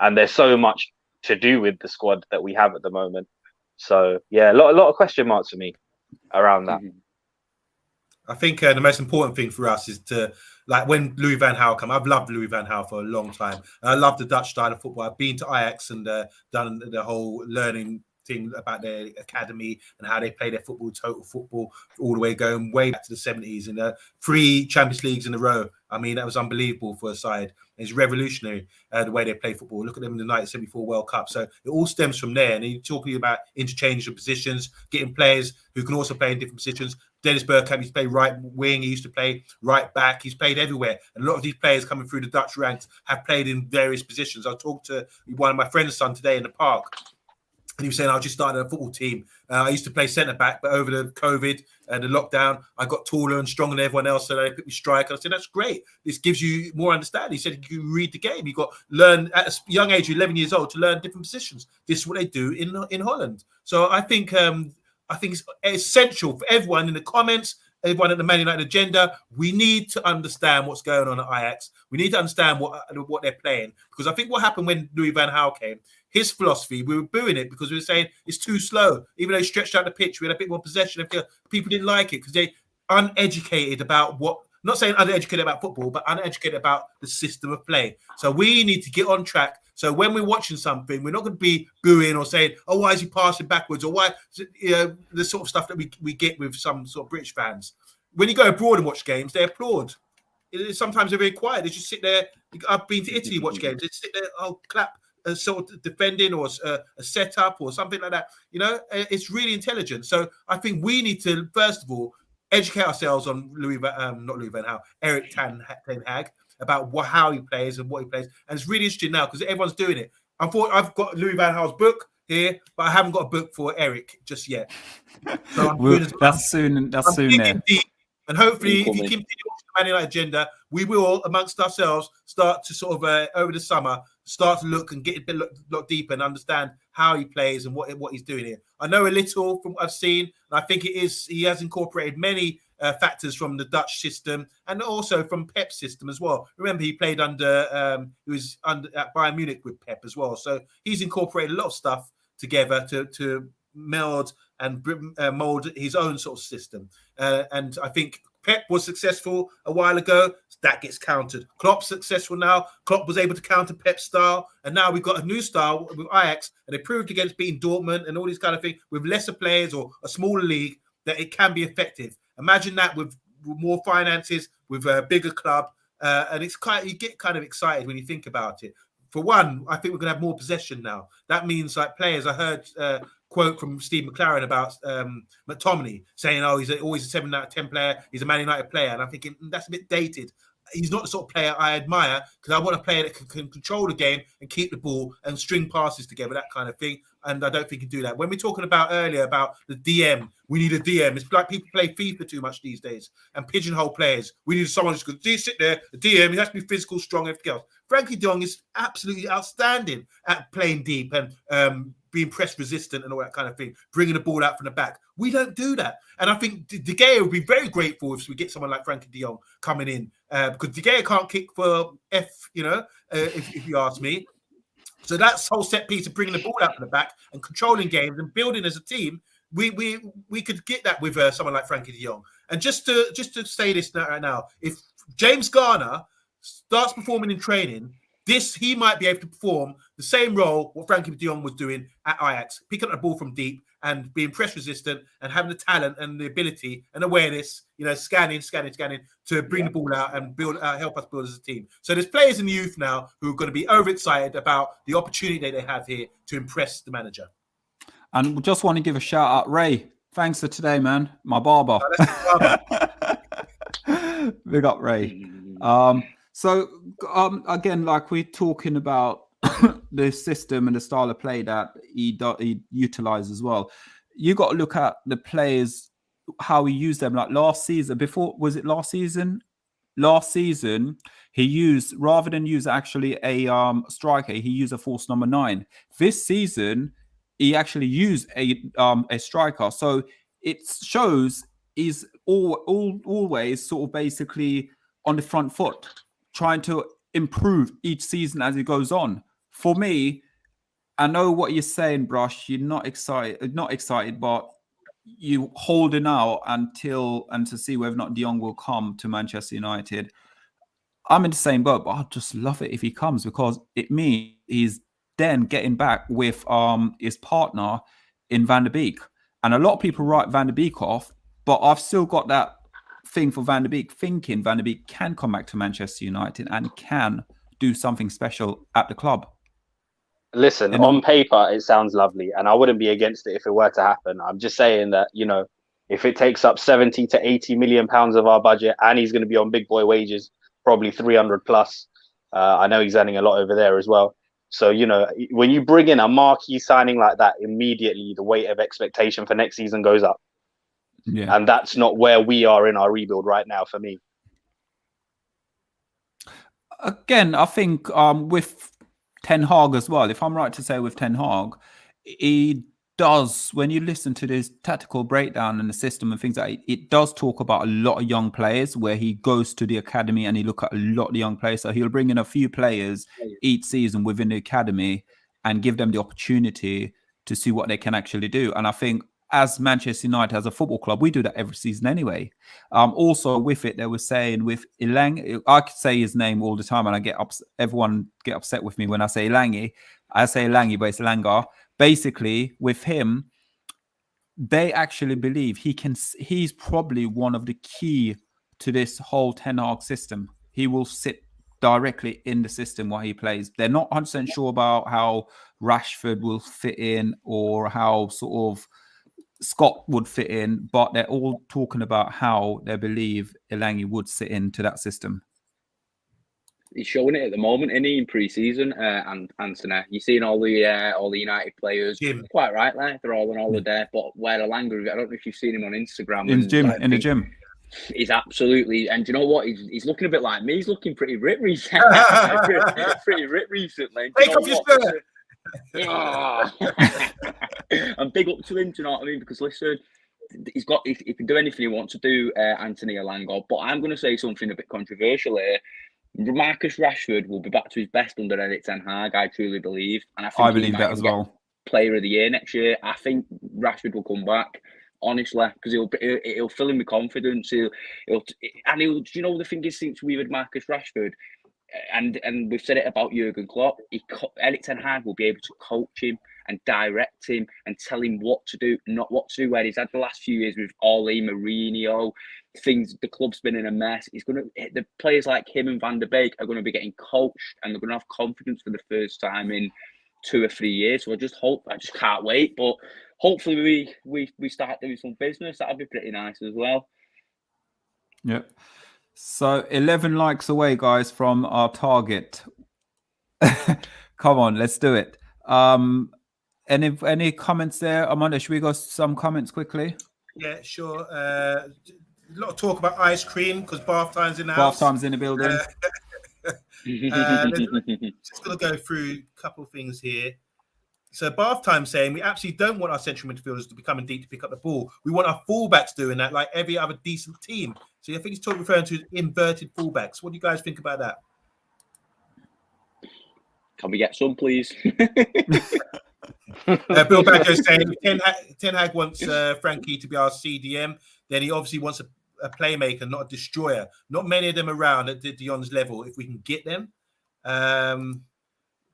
And there's so much to do with the squad that we have at the moment. So a lot of question marks for me around that. I think the most important thing for us is to, like, when Louis van Gaal came. I've loved Louis van Gaal for a long time. I love the Dutch style of football. I've been to Ajax and done the whole learning thing about their academy and how they play their football, total football, all the way going way back to the 70s and 3 Champions Leagues in a row. I mean, that was unbelievable for a side. It's revolutionary the way they play football. Look at them in the 1974 World Cup. So it all stems from there. And you're talking about interchange of positions, getting players who can also play in different positions. Dennis Bergkamp, he's played right wing. He used to play right back. He's played everywhere. And a lot of these players coming through the Dutch ranks have played in various positions. I talked to one of my friend's son today in the park. And he was saying, I just started a football team. I used to play centre-back, but over the COVID and the lockdown, I got taller and stronger than everyone else, so they put me striker. I said, that's great. This gives you more understanding. He said, you read the game. You got to learn at a young age, 11 years old, to learn different positions. This is what they do in Holland. So I think it's essential for everyone in the comments, everyone at the Man United agenda. We need to understand what's going on at Ajax. We need to understand what they're playing. Because I think what happened when Louis van Gaal came, his philosophy, we were booing it because we were saying it's too slow. Even though he stretched out the pitch, we had a bit more possession. People didn't like it because they're uneducated about not saying uneducated about football, but uneducated about the system of play. So we need to get on track. So when we're watching something, we're not going to be booing or saying, oh, why is he passing backwards? Or why, the sort of stuff that we get with some sort of British fans. When you go abroad and watch games, they applaud. Sometimes they're very quiet. They just sit there. I've been to Italy, watch games. They sit there, clap. A sort of defending or a setup or something like that, it's really intelligent. So I think we need to first of all educate ourselves on Erik ten Hag about how he plays and what he plays. And it's really interesting now because everyone's doing it. I thought I've got Louis Van Gaal's book here, but I haven't got a book for Eric just yet. So I'm doing that's soon. That's I'm soon digging there. deep, and hopefully, if you Incoming. continue watching the Man United agenda, we will, amongst ourselves, start to sort of over the summer start to look and get a bit lot deeper and understand how he plays and what he's doing here. I know a little from what I've seen, and I think he has incorporated many factors from the Dutch system and also from Pep's system as well. Remember, he played he was under at Bayern Munich with Pep as well, so he's incorporated a lot of stuff together to meld and mold his own sort of system. And I think Pep was successful a while ago. That gets countered. Klopp's successful now. Klopp was able to counter Pep's style. And now we've got a new style with Ajax. And they proved against beating Dortmund and all these kind of things with lesser players or a smaller league that it can be effective. Imagine that with more finances, with a bigger club. And you get kind of excited when you think about it. For one, I think we're going to have more possession now. That means like players, I heard quote from Steve McLaren about McTominay saying, oh, he's always a 7 out of 10 player. He's a Man United player. And I'm thinking, that's a bit dated. He's not the sort of player I admire because I want a player that can control the game and keep the ball and string passes together, that kind of thing. And I don't think he can do that. When we're talking about earlier about the DM, we need a DM. It's like people play FIFA too much these days and pigeonhole players. We need someone who's going to sit there, the DM, he has to be physical, strong, everything else. Frankie de Jong is absolutely outstanding at playing deep and being press resistant and all that kind of thing, bringing the ball out from the back. We don't do that. And I think De Gea would be very grateful if we get someone like Frankie de Jong coming in because De Gea can't kick for F, if you ask me. So that's whole set piece of bringing the ball out from the back and controlling games and building as a team. We could get that with someone like Frankie de Jong. And just to say this right now, if James Garner starts performing in training, he might be able to perform the same role what Frankie de Jong was doing at Ajax, picking up the ball from deep and being press resistant and having the talent and the ability and awareness, scanning to bring the ball out and help us build as a team. So there's players in the youth now who are going to be overexcited about the opportunity that they have here to impress the manager. And we just want to give a shout out, Ray. Thanks for today, man. My barber. Big up, Ray. So again, like we're talking about the system and the style of play that he utilizes as well. You got to look at the players, how he used them. Like last season, Last season, he used, rather than use actually a striker, he used a false number 9. This season, he actually used a striker. So it shows he's always sort of basically on the front foot, trying to improve each season as it goes on. For me, I know what you're saying, Brush. You're not excited, but you holding out and to see whether or not De Jong will come to Manchester United. I'm in the same boat, but I'd just love it if he comes because it means he's then getting back with his partner in Van der Beek. And a lot of people write Van der Beek off, but I've still got that thing for Van der Beek, thinking Van der Beek can come back to Manchester United and can do something special at the club. Listen, on paper, it sounds lovely, and I wouldn't be against it if it were to happen. I'm just saying that, if it takes up 70 to 80 million pounds of our budget and he's going to be on big boy wages, probably 300 plus. I know he's earning a lot over there as well. So, when you bring in a marquee signing like that, immediately the weight of expectation for next season goes up. Yeah. And that's not where we are in our rebuild right now for me. Again, I think with Ten Hag as well, if I'm right to say with Ten Hag, he does, when you listen to this tactical breakdown and the system and things like that, it does talk about a lot of young players where he goes to the academy and he look at a lot of young players. So he'll bring in a few players each season within the academy and give them the opportunity to see what they can actually do. And I think as Manchester United, as a football club, we do that every season anyway. Also with it, they were saying with Ilang, I could say his name all the time and everyone get upset with me when I say Ilangi. I say Ilangi, but it's Ilanga. Basically, with him, they actually believe he's probably one of the key to this whole Ten Hag system. He will sit directly in the system while he plays. They're not 100% sure about how Rashford will fit in or how sort of Scott would fit in, but they're all talking about how they believe Ilangi would sit into that system. He's showing it at the moment, isn't he, in pre-season? And Anthony, you're seeing all the United players. Jim. Quite rightly, they're all on holiday. But where Alanga, I don't know if you've seen him on Instagram. In the gym. gym. He's absolutely, and do you know what? He's looking a bit like me. He's looking pretty ripped recently. pretty ripped recently. Take off your shirt. And big up to him. Do you know what I mean? Because listen, he's got. He can do anything he wants to do, Anthony Alanga. But I'm going to say something a bit controversial here. Marcus Rashford will be back to his best under Erik ten Hag. I truly believe, and I believe that as well. Player of the year next year. I think Rashford will come back. Honestly, because he'll fill him with confidence. He'll do you know the thing is, since we've had Marcus Rashford, and we've said it about Jurgen Klopp, Erik ten Hag will be able to coach him and direct him and tell him what to do, not what to do. Where he's had the last few years with Ole, Mourinho, the club's been in a mess. The players like him and Van der Beek are going to be getting coached, and they're going to have confidence for the first time in 2 or 3 years. So I just can't wait. But hopefully we start doing some business. That'll be pretty nice as well. Yep. So 11 likes away, guys, from our target. Come on, let's do it. Any comments there, Amanda? Should we go some comments quickly? Yeah, sure. A lot of talk about ice cream because bath time's in the house. Bath time's in the building. Just going to go through a couple of things here. So Bath Time saying we absolutely don't want our central midfielders to be coming deep to pick up the ball. We want our fullbacks doing that like every other decent team. So I think he's referring to inverted fullbacks. What do you guys think about that? Can we get some, please? Bill Badger saying Ten Hag wants Frankie to be our CDM. Then he obviously wants a playmaker, not a destroyer. Not many of them around at Dion's level if we can get them.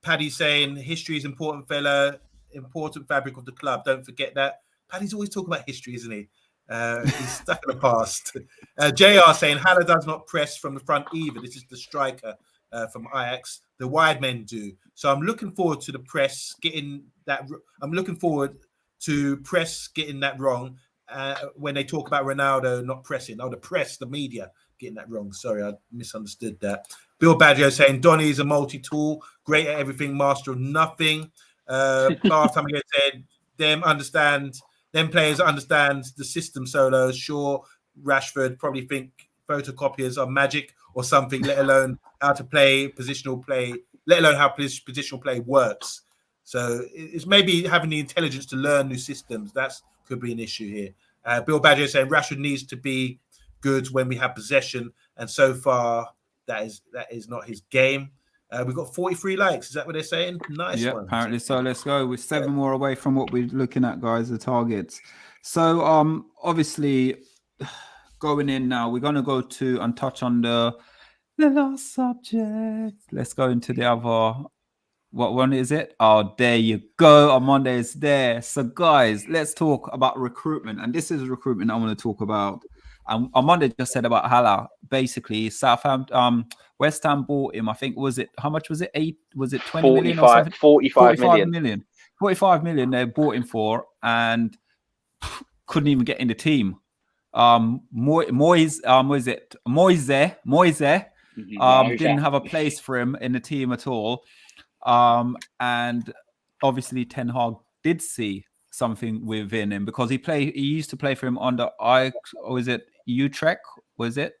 Paddy's saying history is important, fella. Important fabric of the club. Don't forget that. Paddy's always talking about history, isn't he? He's stuck in the past. JR saying Haller does not press from the front either. This is the striker from Ajax. The wide men do. So I'm looking forward to the press getting that. I'm looking forward to press getting that wrong when they talk about Ronaldo not pressing. Oh, the press, the media getting that wrong. Sorry, I misunderstood that. Bill Baggio saying Donny is a multi-tool, great at everything, master of nothing. Last time I said them players understand the system solos. Sure, Rashford probably think photocopiers are magic or something, let alone how to play positional play, let alone how positional play works. So it's maybe having the intelligence to learn new systems. That could be an issue here. Bill Badger saying Rashford needs to be good when we have possession, and so far that is not his game. We've got 43 likes. Is that what they're saying? Nice. Yeah, one. apparently so. Let's go. We're 7 more away from what we're looking at, guys, the targets. So obviously going in now, we're going to go to and touch on the last subject. Let's go into the other. What one is it? Oh, there you go. Amanda is there. So guys, let's talk about recruitment. And this is recruitment I want to talk about. Amanda just said about Haller. Basically, Southampton, West Ham bought him. I think how much was it? Was it 20 million or something? 45 million. 45 million they bought him for, and couldn't even get in the team. Moise didn't have a place for him in the team at all. And obviously Ten Hag did see something within him because he used to play for him under Utrecht, was it?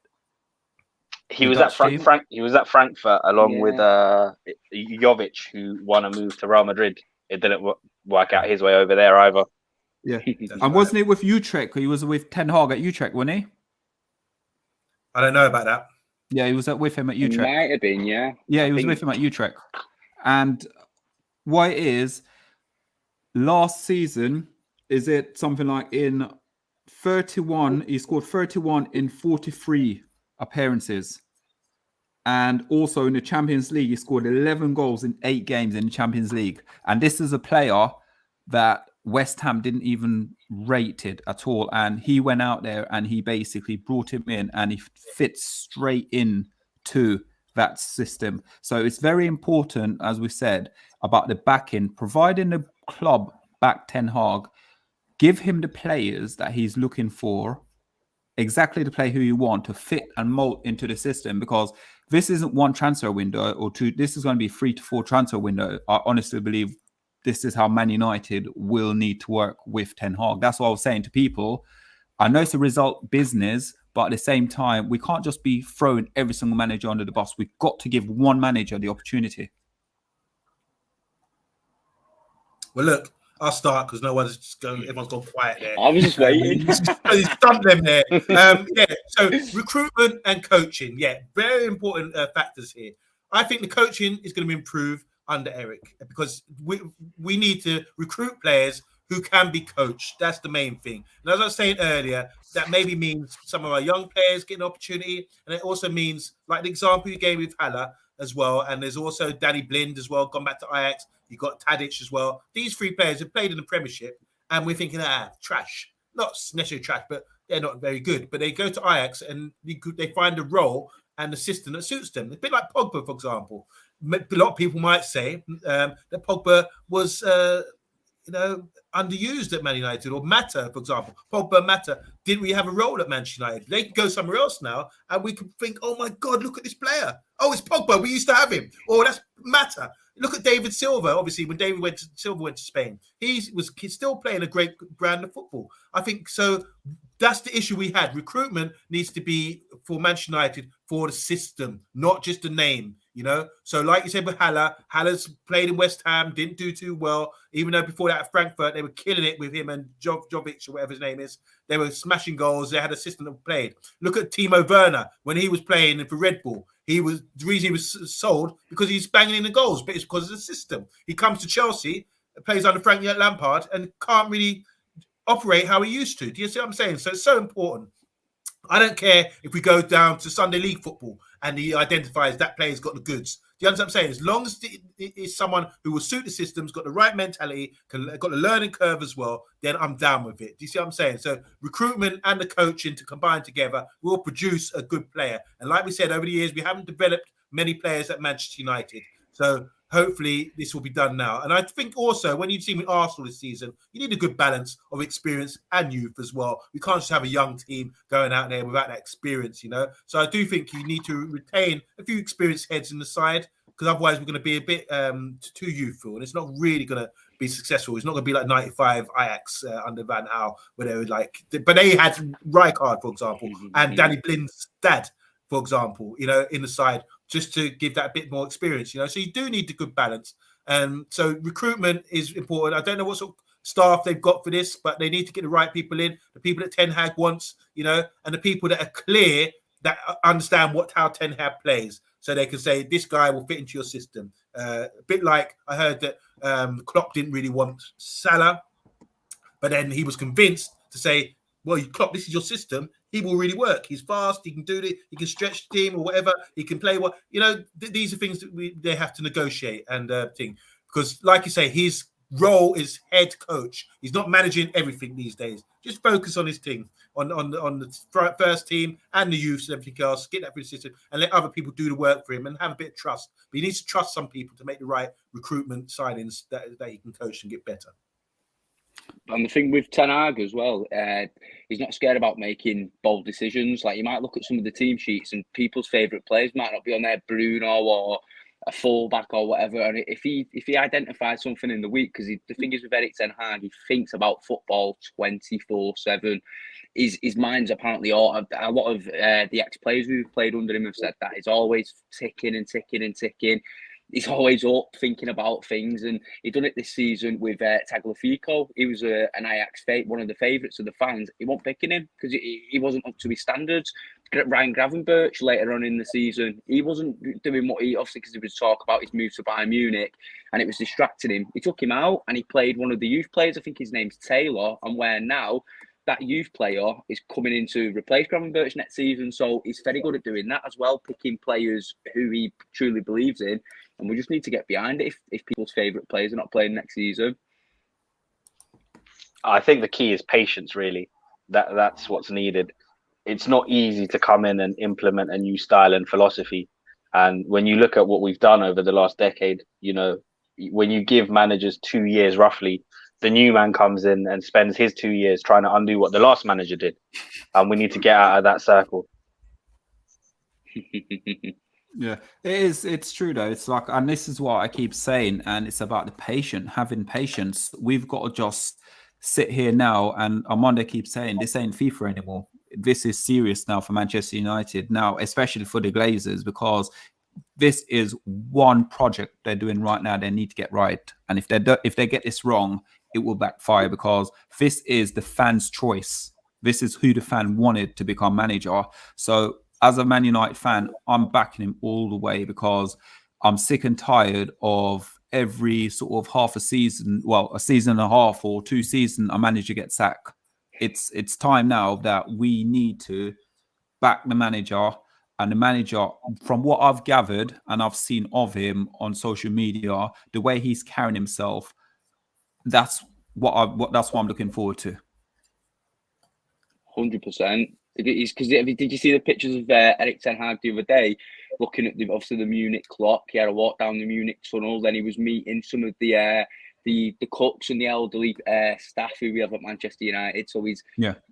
He was at Frankfurt along with Jovic, who won a move to Real Madrid. It didn't work out his way over there either. Yeah. And wasn't he with Utrecht? He was with Ten Hag at Utrecht, wasn't he? I don't know about that. Yeah, he was with him at Utrecht. He might have been, yeah. Yeah, he was with him at Utrecht. And what it is, last season, is it something like in 31, he scored 31 in 43 appearances. And also in the Champions League, he scored 11 goals in 8 games in the Champions League. And this is a player that West Ham didn't even rate it at all. And he went out there and he basically brought him in and he fits straight in to that system. So it's very important, as we said, about the backing, providing the club back Ten Hag, give him the players that he's looking for exactly the player who you want to fit and mold into the system, because this isn't one transfer window or two. This is going to be 3 to 4 transfer window. I honestly believe this is how Man United will need to work with Ten Hag. That's what I was saying to people. I know it's a result business, but at the same time, we can't just be throwing every single manager under the bus. We've got to give one manager the opportunity. Well, look, I'll start because everyone's gone quiet there. I was just waiting. He's dumped them there. Yeah, so recruitment and coaching, very important factors here. I think the coaching is going to improve under Eric, because we need to recruit players who can be coached. That's the main thing. And as I was saying earlier, that maybe means some of our young players getting an opportunity, and it also means, like the example you gave with Haller as well, and there's also Danny Blind as well, gone back to Ajax. You got Tadic as well. These 3 players have played in the Premiership, and we're thinking, trash. Not necessarily trash, but they're not very good. But they go to Ajax and they find a role and a system that suits them. A bit like Pogba, for example. A lot of people might say that Pogba was, underused at Man United, or Mata, for example. Pogba and Mata didn't really have a role at Manchester United. They can go somewhere else now, and we can think, oh my God, look at this player. Oh, it's Pogba. We used to have him. Or that's Mata. Look at David Silva. Obviously, when Silva went to Spain, he's still playing a great brand of football. I think so. That's the issue we had. Recruitment needs to be for Manchester United for the system, not just the name. So like you said with Haller's played in West Ham, didn't do too well, even though before that at Frankfurt, they were killing it with him and Jovic, or whatever his name is. They were smashing goals. They had a system that played. Look at Timo Werner when he was playing for Red Bull. The reason he was sold because he's banging in the goals, but it's because of the system. He comes to Chelsea, plays under Frank Lampard, and can't really operate how he used to. Do you see what I'm saying? So it's so important. I don't care if we go down to Sunday League football and he identifies that player's got the goods. Do you understand what I'm saying? As long as it is someone who will suit the systems, got the right mentality, got the learning curve as well, then I'm down with it. Do you see what I'm saying? So recruitment and the coaching to combine together will produce a good player. And like we said, over the years, we haven't developed many players at Manchester United. So hopefully this will be done now. And I think also when you see with Arsenal this season, you need a good balance of experience and youth as well. We can't just have a young team going out there without that experience, So I do think you need to retain a few experienced heads in the side, because otherwise we're going to be a bit too youthful, and it's not really going to be successful. It's not going to be like 95 Ajax under Van Gaal, where they were like, but they had Rijkaard, for example, and Danny Blind's dad, for example, in the side, just to give that a bit more experience, So you do need the good balance. So recruitment is important. I don't know what sort of staff they've got for this, but they need to get the right people in, the people that Ten Hag wants, and the people that are clear, that understand how Ten Hag plays, so they can say, this guy will fit into your system. A bit like I heard that Klopp didn't really want Salah, but then he was convinced to say, well, Klopp, this is your system. He will really work. He's fast. He can do it. He can stretch the team or whatever. He can play what, these are things that they have to negotiate and thing. Because like you say, his role is head coach. He's not managing everything these days. Just focus on his team, on the first team and the youths and everything else. Get that through the system and let other people do the work for him and have a bit of trust. But he needs to trust some people to make the right recruitment signings that he can coach and get better. And the thing with Ten Hag as well, he's not scared about making bold decisions. Like, you might look at some of the team sheets and people's favourite players might not be on there, Bruno or a fullback or whatever. And if he identifies something in the week, because the thing is with Eric Ten Hag, he thinks about football 24/7. His mind's apparently a lot of the ex-players who've played under him have said that he's always ticking and ticking and ticking. He's always up thinking about things, and he done it this season with Tagliafico. He was an Ajax one of the favourites of the fans. He wasn't picking him because he wasn't up to his standards. Ryan Gravenberch later on in the season, he wasn't doing what he, obviously because he was talking about his move to Bayern Munich, and it was distracting him. He took him out and he played one of the youth players. I think his name's Taylor, and where now that youth player is coming in to replace Gravenberch next season. So he's very good at doing that as well, picking players who he truly believes in. And we just need to get behind it if people's favourite players are not playing next season. I think the key is patience, really. That's what's needed. It's not easy to come in and implement a new style and philosophy. And when you look at what we've done over the last decade, when you give managers 2 years roughly the new man comes in and spends his 2 years trying to undo what the last manager did. And we need to get out of that circle. Yeah, it is. It's true though. It's like, and this is what I keep saying, and it's about the having patience. We've got to just sit here now, and Armando keeps saying this ain't FIFA anymore. This is serious now for Manchester United now, especially for the Glazers, because this is one project they're doing right now. They need to get right, and if they get this wrong, it will backfire, because this is the fan's choice. This is who the fan wanted to become manager. So as a Man United fan, I'm backing him all the way, because I'm sick and tired of every sort of half a season, well, a season and a half or 2 seasons, a manager gets sacked. It's time now that we need to back the manager. And the manager, from what I've gathered and I've seen of him on social media, the way he's carrying himself, that's what I'm looking forward to. 100%. Because did you see the pictures of Erik ten Hag the other day, looking at obviously the Munich clock? He had a walk down the Munich tunnel. Then he was meeting some of the cooks and the elderly staff who we have at Manchester United. So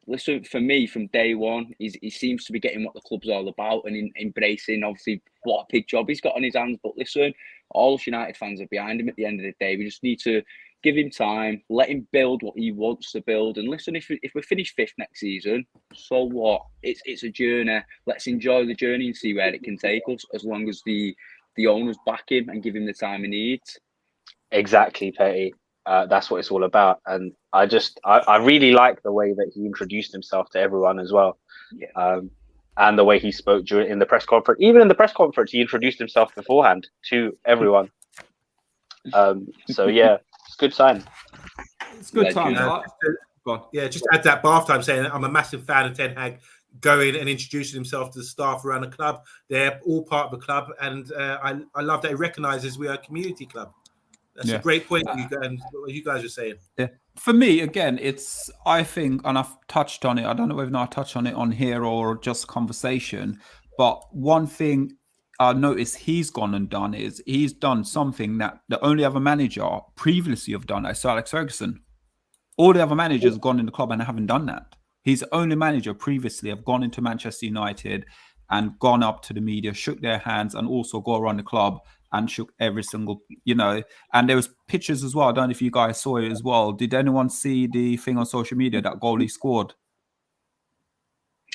listen, for me, from day one, he seems to be getting what the club's all about and embracing, obviously, what a big job he's got on his hands. But listen, all us United fans are behind him at the end of the day. We just need to give him time, let him build what he wants to build. And listen, if we finish 5th next season, so what? It's a journey. Let's enjoy the journey and see where it can take us, as long as the owners back him and give him the time he needs. Exactly, Petty. That's what it's all about. And I really like the way that he introduced himself to everyone as well. Yeah. And the way he spoke in the press conference. Even in the press conference, he introduced himself beforehand to everyone. So yeah, it's a good sign. It's good time. Just add that bath time, saying I'm a massive fan of Ten Hag going and introducing himself to the staff around the club. They're all part of the club, and I love that he recognises we are a community club. That's a great point what you guys are saying. Yeah. For me, again, I think, and I've touched on it, I don't know whether I touched on it on here or just conversation, but one thing I noticed he's gone and done is he's done something that the only other manager previously have done is Sir Alex Ferguson. All the other managers have gone in the club and haven't done that. He's the only manager previously have gone into Manchester United and gone up to the media, shook their hands, and also go around the club and shook every single, and there was pictures as well. I don't know if you guys saw it as well. Did anyone see the thing on social media, that goal he scored?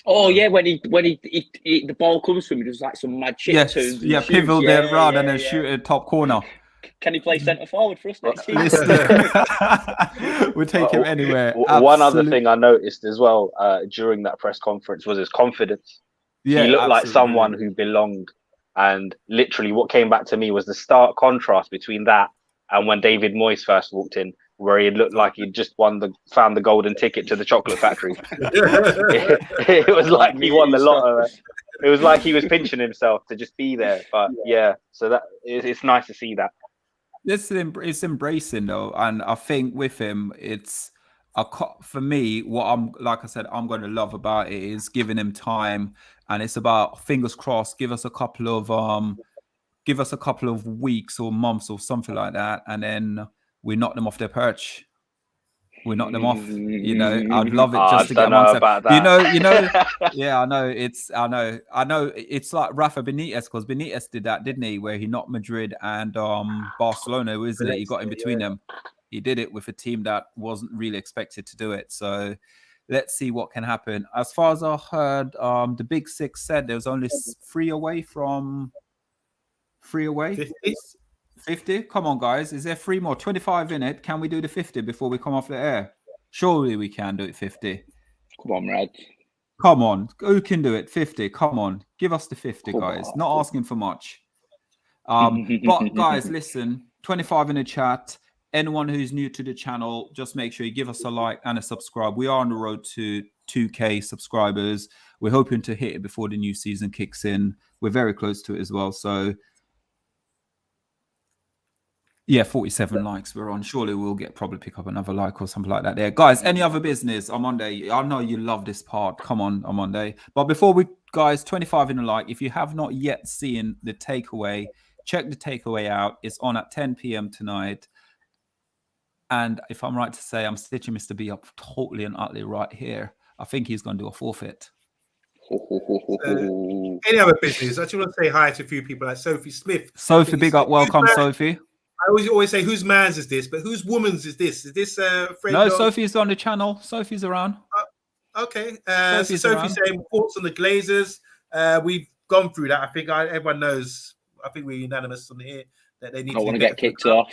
Oh yeah, when the ball comes to him, he does like some mad shit turns. Yeah, pivot there around and then shoot it top corner. Can he play centre forward for us next season? We'll take him anywhere. One other thing I noticed as well during that press conference was his confidence. Yeah, he looked like someone who belonged. And literally what came back to me was the stark contrast between that and when David Moyes first walked in, where he looked like he'd just found the golden ticket to the chocolate factory. it was like he won the lotto. It was like he was pinching himself to just be there. But so that it's nice to see that. It's embracing though, and I think with him, for me, what I'm going to love about it is giving him time, and it's about, fingers crossed, give us a couple of weeks or months or something like that, and then we knock them off their perch. We knock them off. I'd love it just to get them on. About that. Yeah, I know. I know. It's like Rafa Benitez, because Benitez did that, didn't he? Where he knocked Madrid and Barcelona, isn't it? He got in between them. He did it with a team that wasn't really expected to do it. So let's see what can happen. As far as I heard, the Big Six said there was only 3 away from 50. Come on, guys. Is there 3 more? 25 in it. Can we do the 50 before we come off the air? Surely we can do it 50. Come on, Rad. Come on. Who can do it? 50. Come on. Give us the 50, guys. Not asking for much. But guys, listen, 25 in the chat. Anyone who's new to the channel, just make sure you give us a like and a subscribe. We are on the road to 2K subscribers. We're hoping to hit it before the new season kicks in. We're very close to it as well. So, yeah, 47 likes we're on. Surely we'll probably pick up another like or something like that there. Guys, any other business? OMONDI, I know you love this part. Come on, OMONDI. But before we, guys, 25 in a like. If you have not yet seen the takeaway, check the takeaway out. It's on at 10 p.m. tonight. And if I'm right to say, I'm stitching Mr. B up totally and utterly right here. I think he's going to do a forfeit. Any other business? I just want to say hi to a few people like Sophie Smith. Sophie, big up. Welcome, Sophie. I always say, whose man's is this? But whose woman's is this? Is this friend? No, Sophie's on the channel. Sophie's around. Okay. Sophie's Sophie around. saying thoughts on the Glazers. We've gone through that. I think everyone knows. I think we're unanimous on here that they need. I want to get kicked off.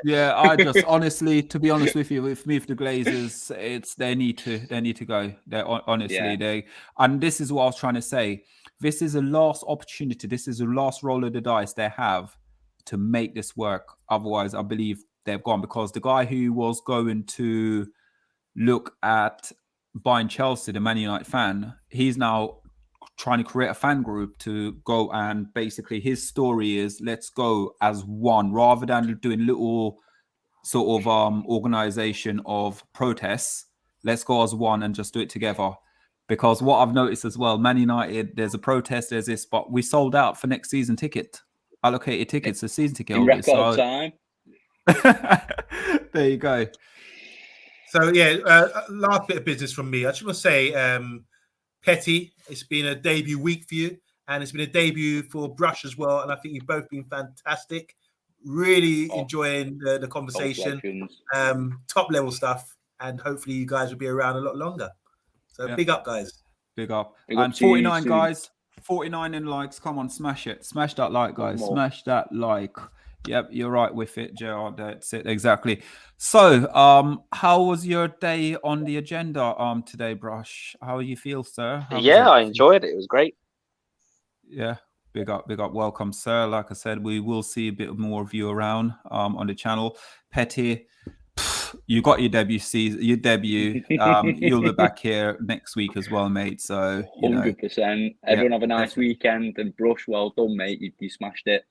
Yeah, I just honestly, to be honest with you, with me, the Glazers, they need to go. They're honestly and this is what I was trying to say. This is a last opportunity. This is the last roll of the dice they have to make this work. Otherwise, I believe they've gone, because the guy who was going to look at buying Chelsea, the Man United fan, he's now trying to create a fan group to go, and basically his story is let's go as one, rather than doing little sort of organization of protests. Let's go as one and just do it together. Because what I've noticed as well, Man United, there's a protest, there's this, but we sold out for next season allocated tickets, the season ticket in holders. record time. There you go. So yeah, last bit of business from me. I just want to say, Petty, it's been a debut week for you, and it's been a debut for Brush as well. And I think you've both been fantastic. Really enjoying the conversation, top level stuff, and hopefully you guys will be around a lot longer. So big up, guys. Big up. Big and up to you 49 soon. guys, 49 in likes. Come on, smash it. Smash that like, guys. Smash that like. Yep, you're right with it, Gerard. That's it, exactly. So, how was your day on the agenda today, Brush? How you feel, sir? I enjoyed it. It was great. Yeah, big up, welcome, sir. Like I said, we will see a bit more of you around on the channel. Petty, you got your debut season, you'll be back here next week as well, mate. So 100%. Everyone have a nice weekend, and Brush, well done, mate. You smashed it.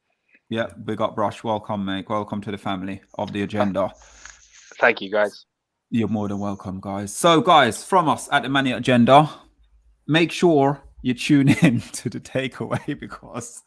Yeah, big up, Brush. Welcome, mate. Welcome to the family of the agenda. Thank you, guys. You're more than welcome, guys. So, guys, from us at the Money Agenda, make sure you tune in to the takeaway, because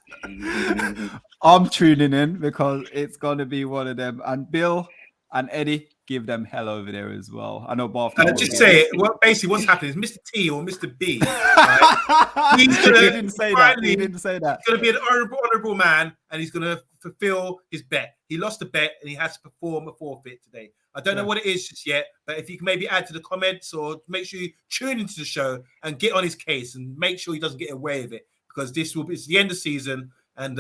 I'm tuning in, because it's going to be one of them. And Bill and Eddie, give them hell over there as well. I know Bath. Just say it. Well, basically, what's happening is Mr. T or Mr. B. Right? He didn't say that. He didn't say that. He's going to be an honourable man, and he's going to fulfill his bet. He lost a bet, and he has to perform a forfeit today. I don't know what it is just yet, but if you can maybe add to the comments, or make sure you tune into the show and get on his case and make sure he doesn't get away with it, because it's the end of the season, and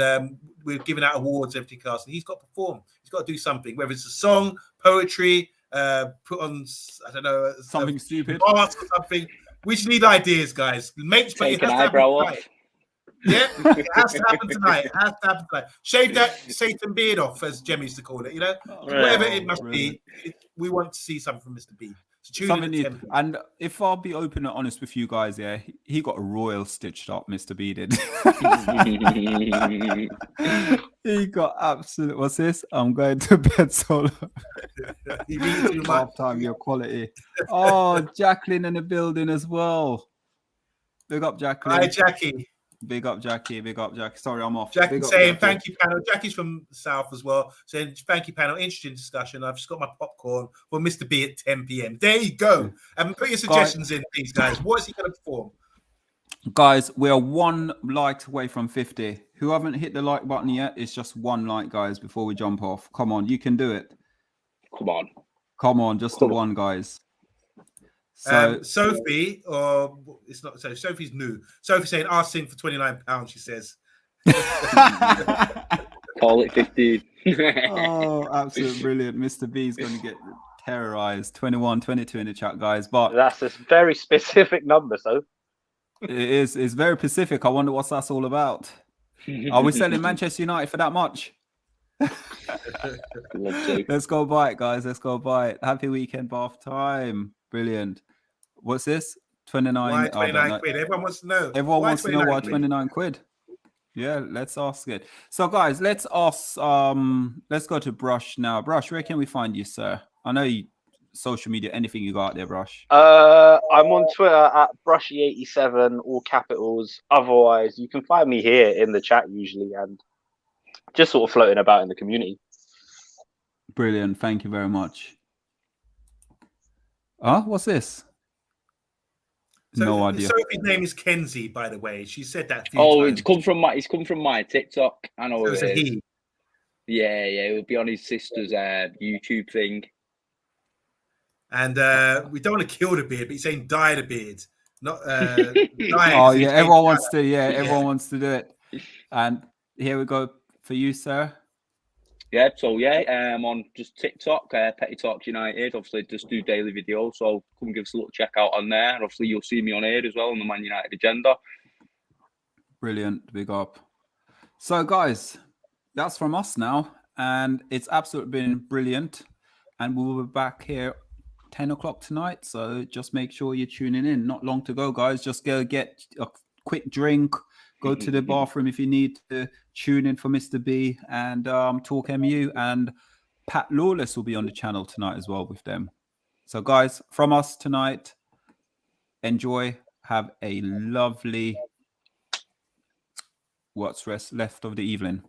we're giving out awards, everything else, and he's got to perform. He's got to do something, whether it's a song, poetry, put on, I don't know, something stupid, or something. We just need ideas, guys. Take an eyebrow off. Yeah, it has to happen tonight. Shave that Satan beard off, as Jem used to call it. Whatever it must be. We want to see something from Mr. B. So something new. And if I'll be open and honest with you guys, he got a royal stitched up, Mr. B did. He got absolute. What's this? I'm going to bed solo. Half time, your quality. Oh, Jacqueline in the building as well. Big up, Jacqueline. Hi, Jackie. Big up, Jackie. Sorry, I'm off. Jackie saying thank you, panel. Jackie's from the South as well, saying thank you, panel. Interesting discussion. I've just got my popcorn for Mr. B at 10 p.m. There you go. And put your suggestions in, please, guys. What is he going to perform? Guys, we are 1 like away from 50. Who haven't hit the like button yet? It's just 1 like, guys, before we jump off. Come on, you can do it. Come on, just the one, guys. So Sophie, or it's not so. Sophie's new. Sophie saying, "I'll sing for £29." She says, "Call it 15." Oh, absolutely brilliant! Mr. B is going to get terrorized. 21, 22 in the chat, guys. But that's a very specific number, so it is. It's very specific. I wonder what's that's all about. Are we selling Manchester United for that much? Let's go buy it, guys. Let's go buy it. Happy weekend, Bath time. Brilliant. What's this? 29. Why 29 quid? Everyone wants to know. Everyone wants to know why 29 quid. Yeah, let's ask it. So, guys, let's ask. Let's go to Brush now. Brush, where can we find you, sir? I know you, social media, anything you got out there, Brush. I'm on Twitter at Brushy87, all capitals. Otherwise, you can find me here in the chat usually, and just sort of floating about in the community. Brilliant. Thank you very much. What's this? So, No idea. Sophie's name is Kenzie, by the way. She said that a few Oh, times. it's come from my TikTok. I know So it it's a is. he. Yeah, it would be on his sister's YouTube thing. And we don't want to kill the beard, but he's saying dye the beard. Not dye it, Oh 'cause he's yeah, saying everyone dye wants it. to. Yeah, everyone wants to do it. And here we go for you, sir. Yeah, so yeah, I'm on just TikTok, Petty Talks United. Obviously, just do daily videos, so come give us a little check out on there. And obviously, you'll see me on here as well on the Man United agenda. Brilliant, big up. So, guys, that's from us now, and it's absolutely been brilliant. And we'll be back here 10 o'clock tonight. So just make sure you're tuning in. Not long to go, guys. Just go get a quick drink. Go to the bathroom if you need to. Tune in for Mr. B and Talk MU. And Pat Lawless will be on the channel tonight as well with them. So, guys, from us tonight, enjoy. Have a lovely what's rest left of the evening.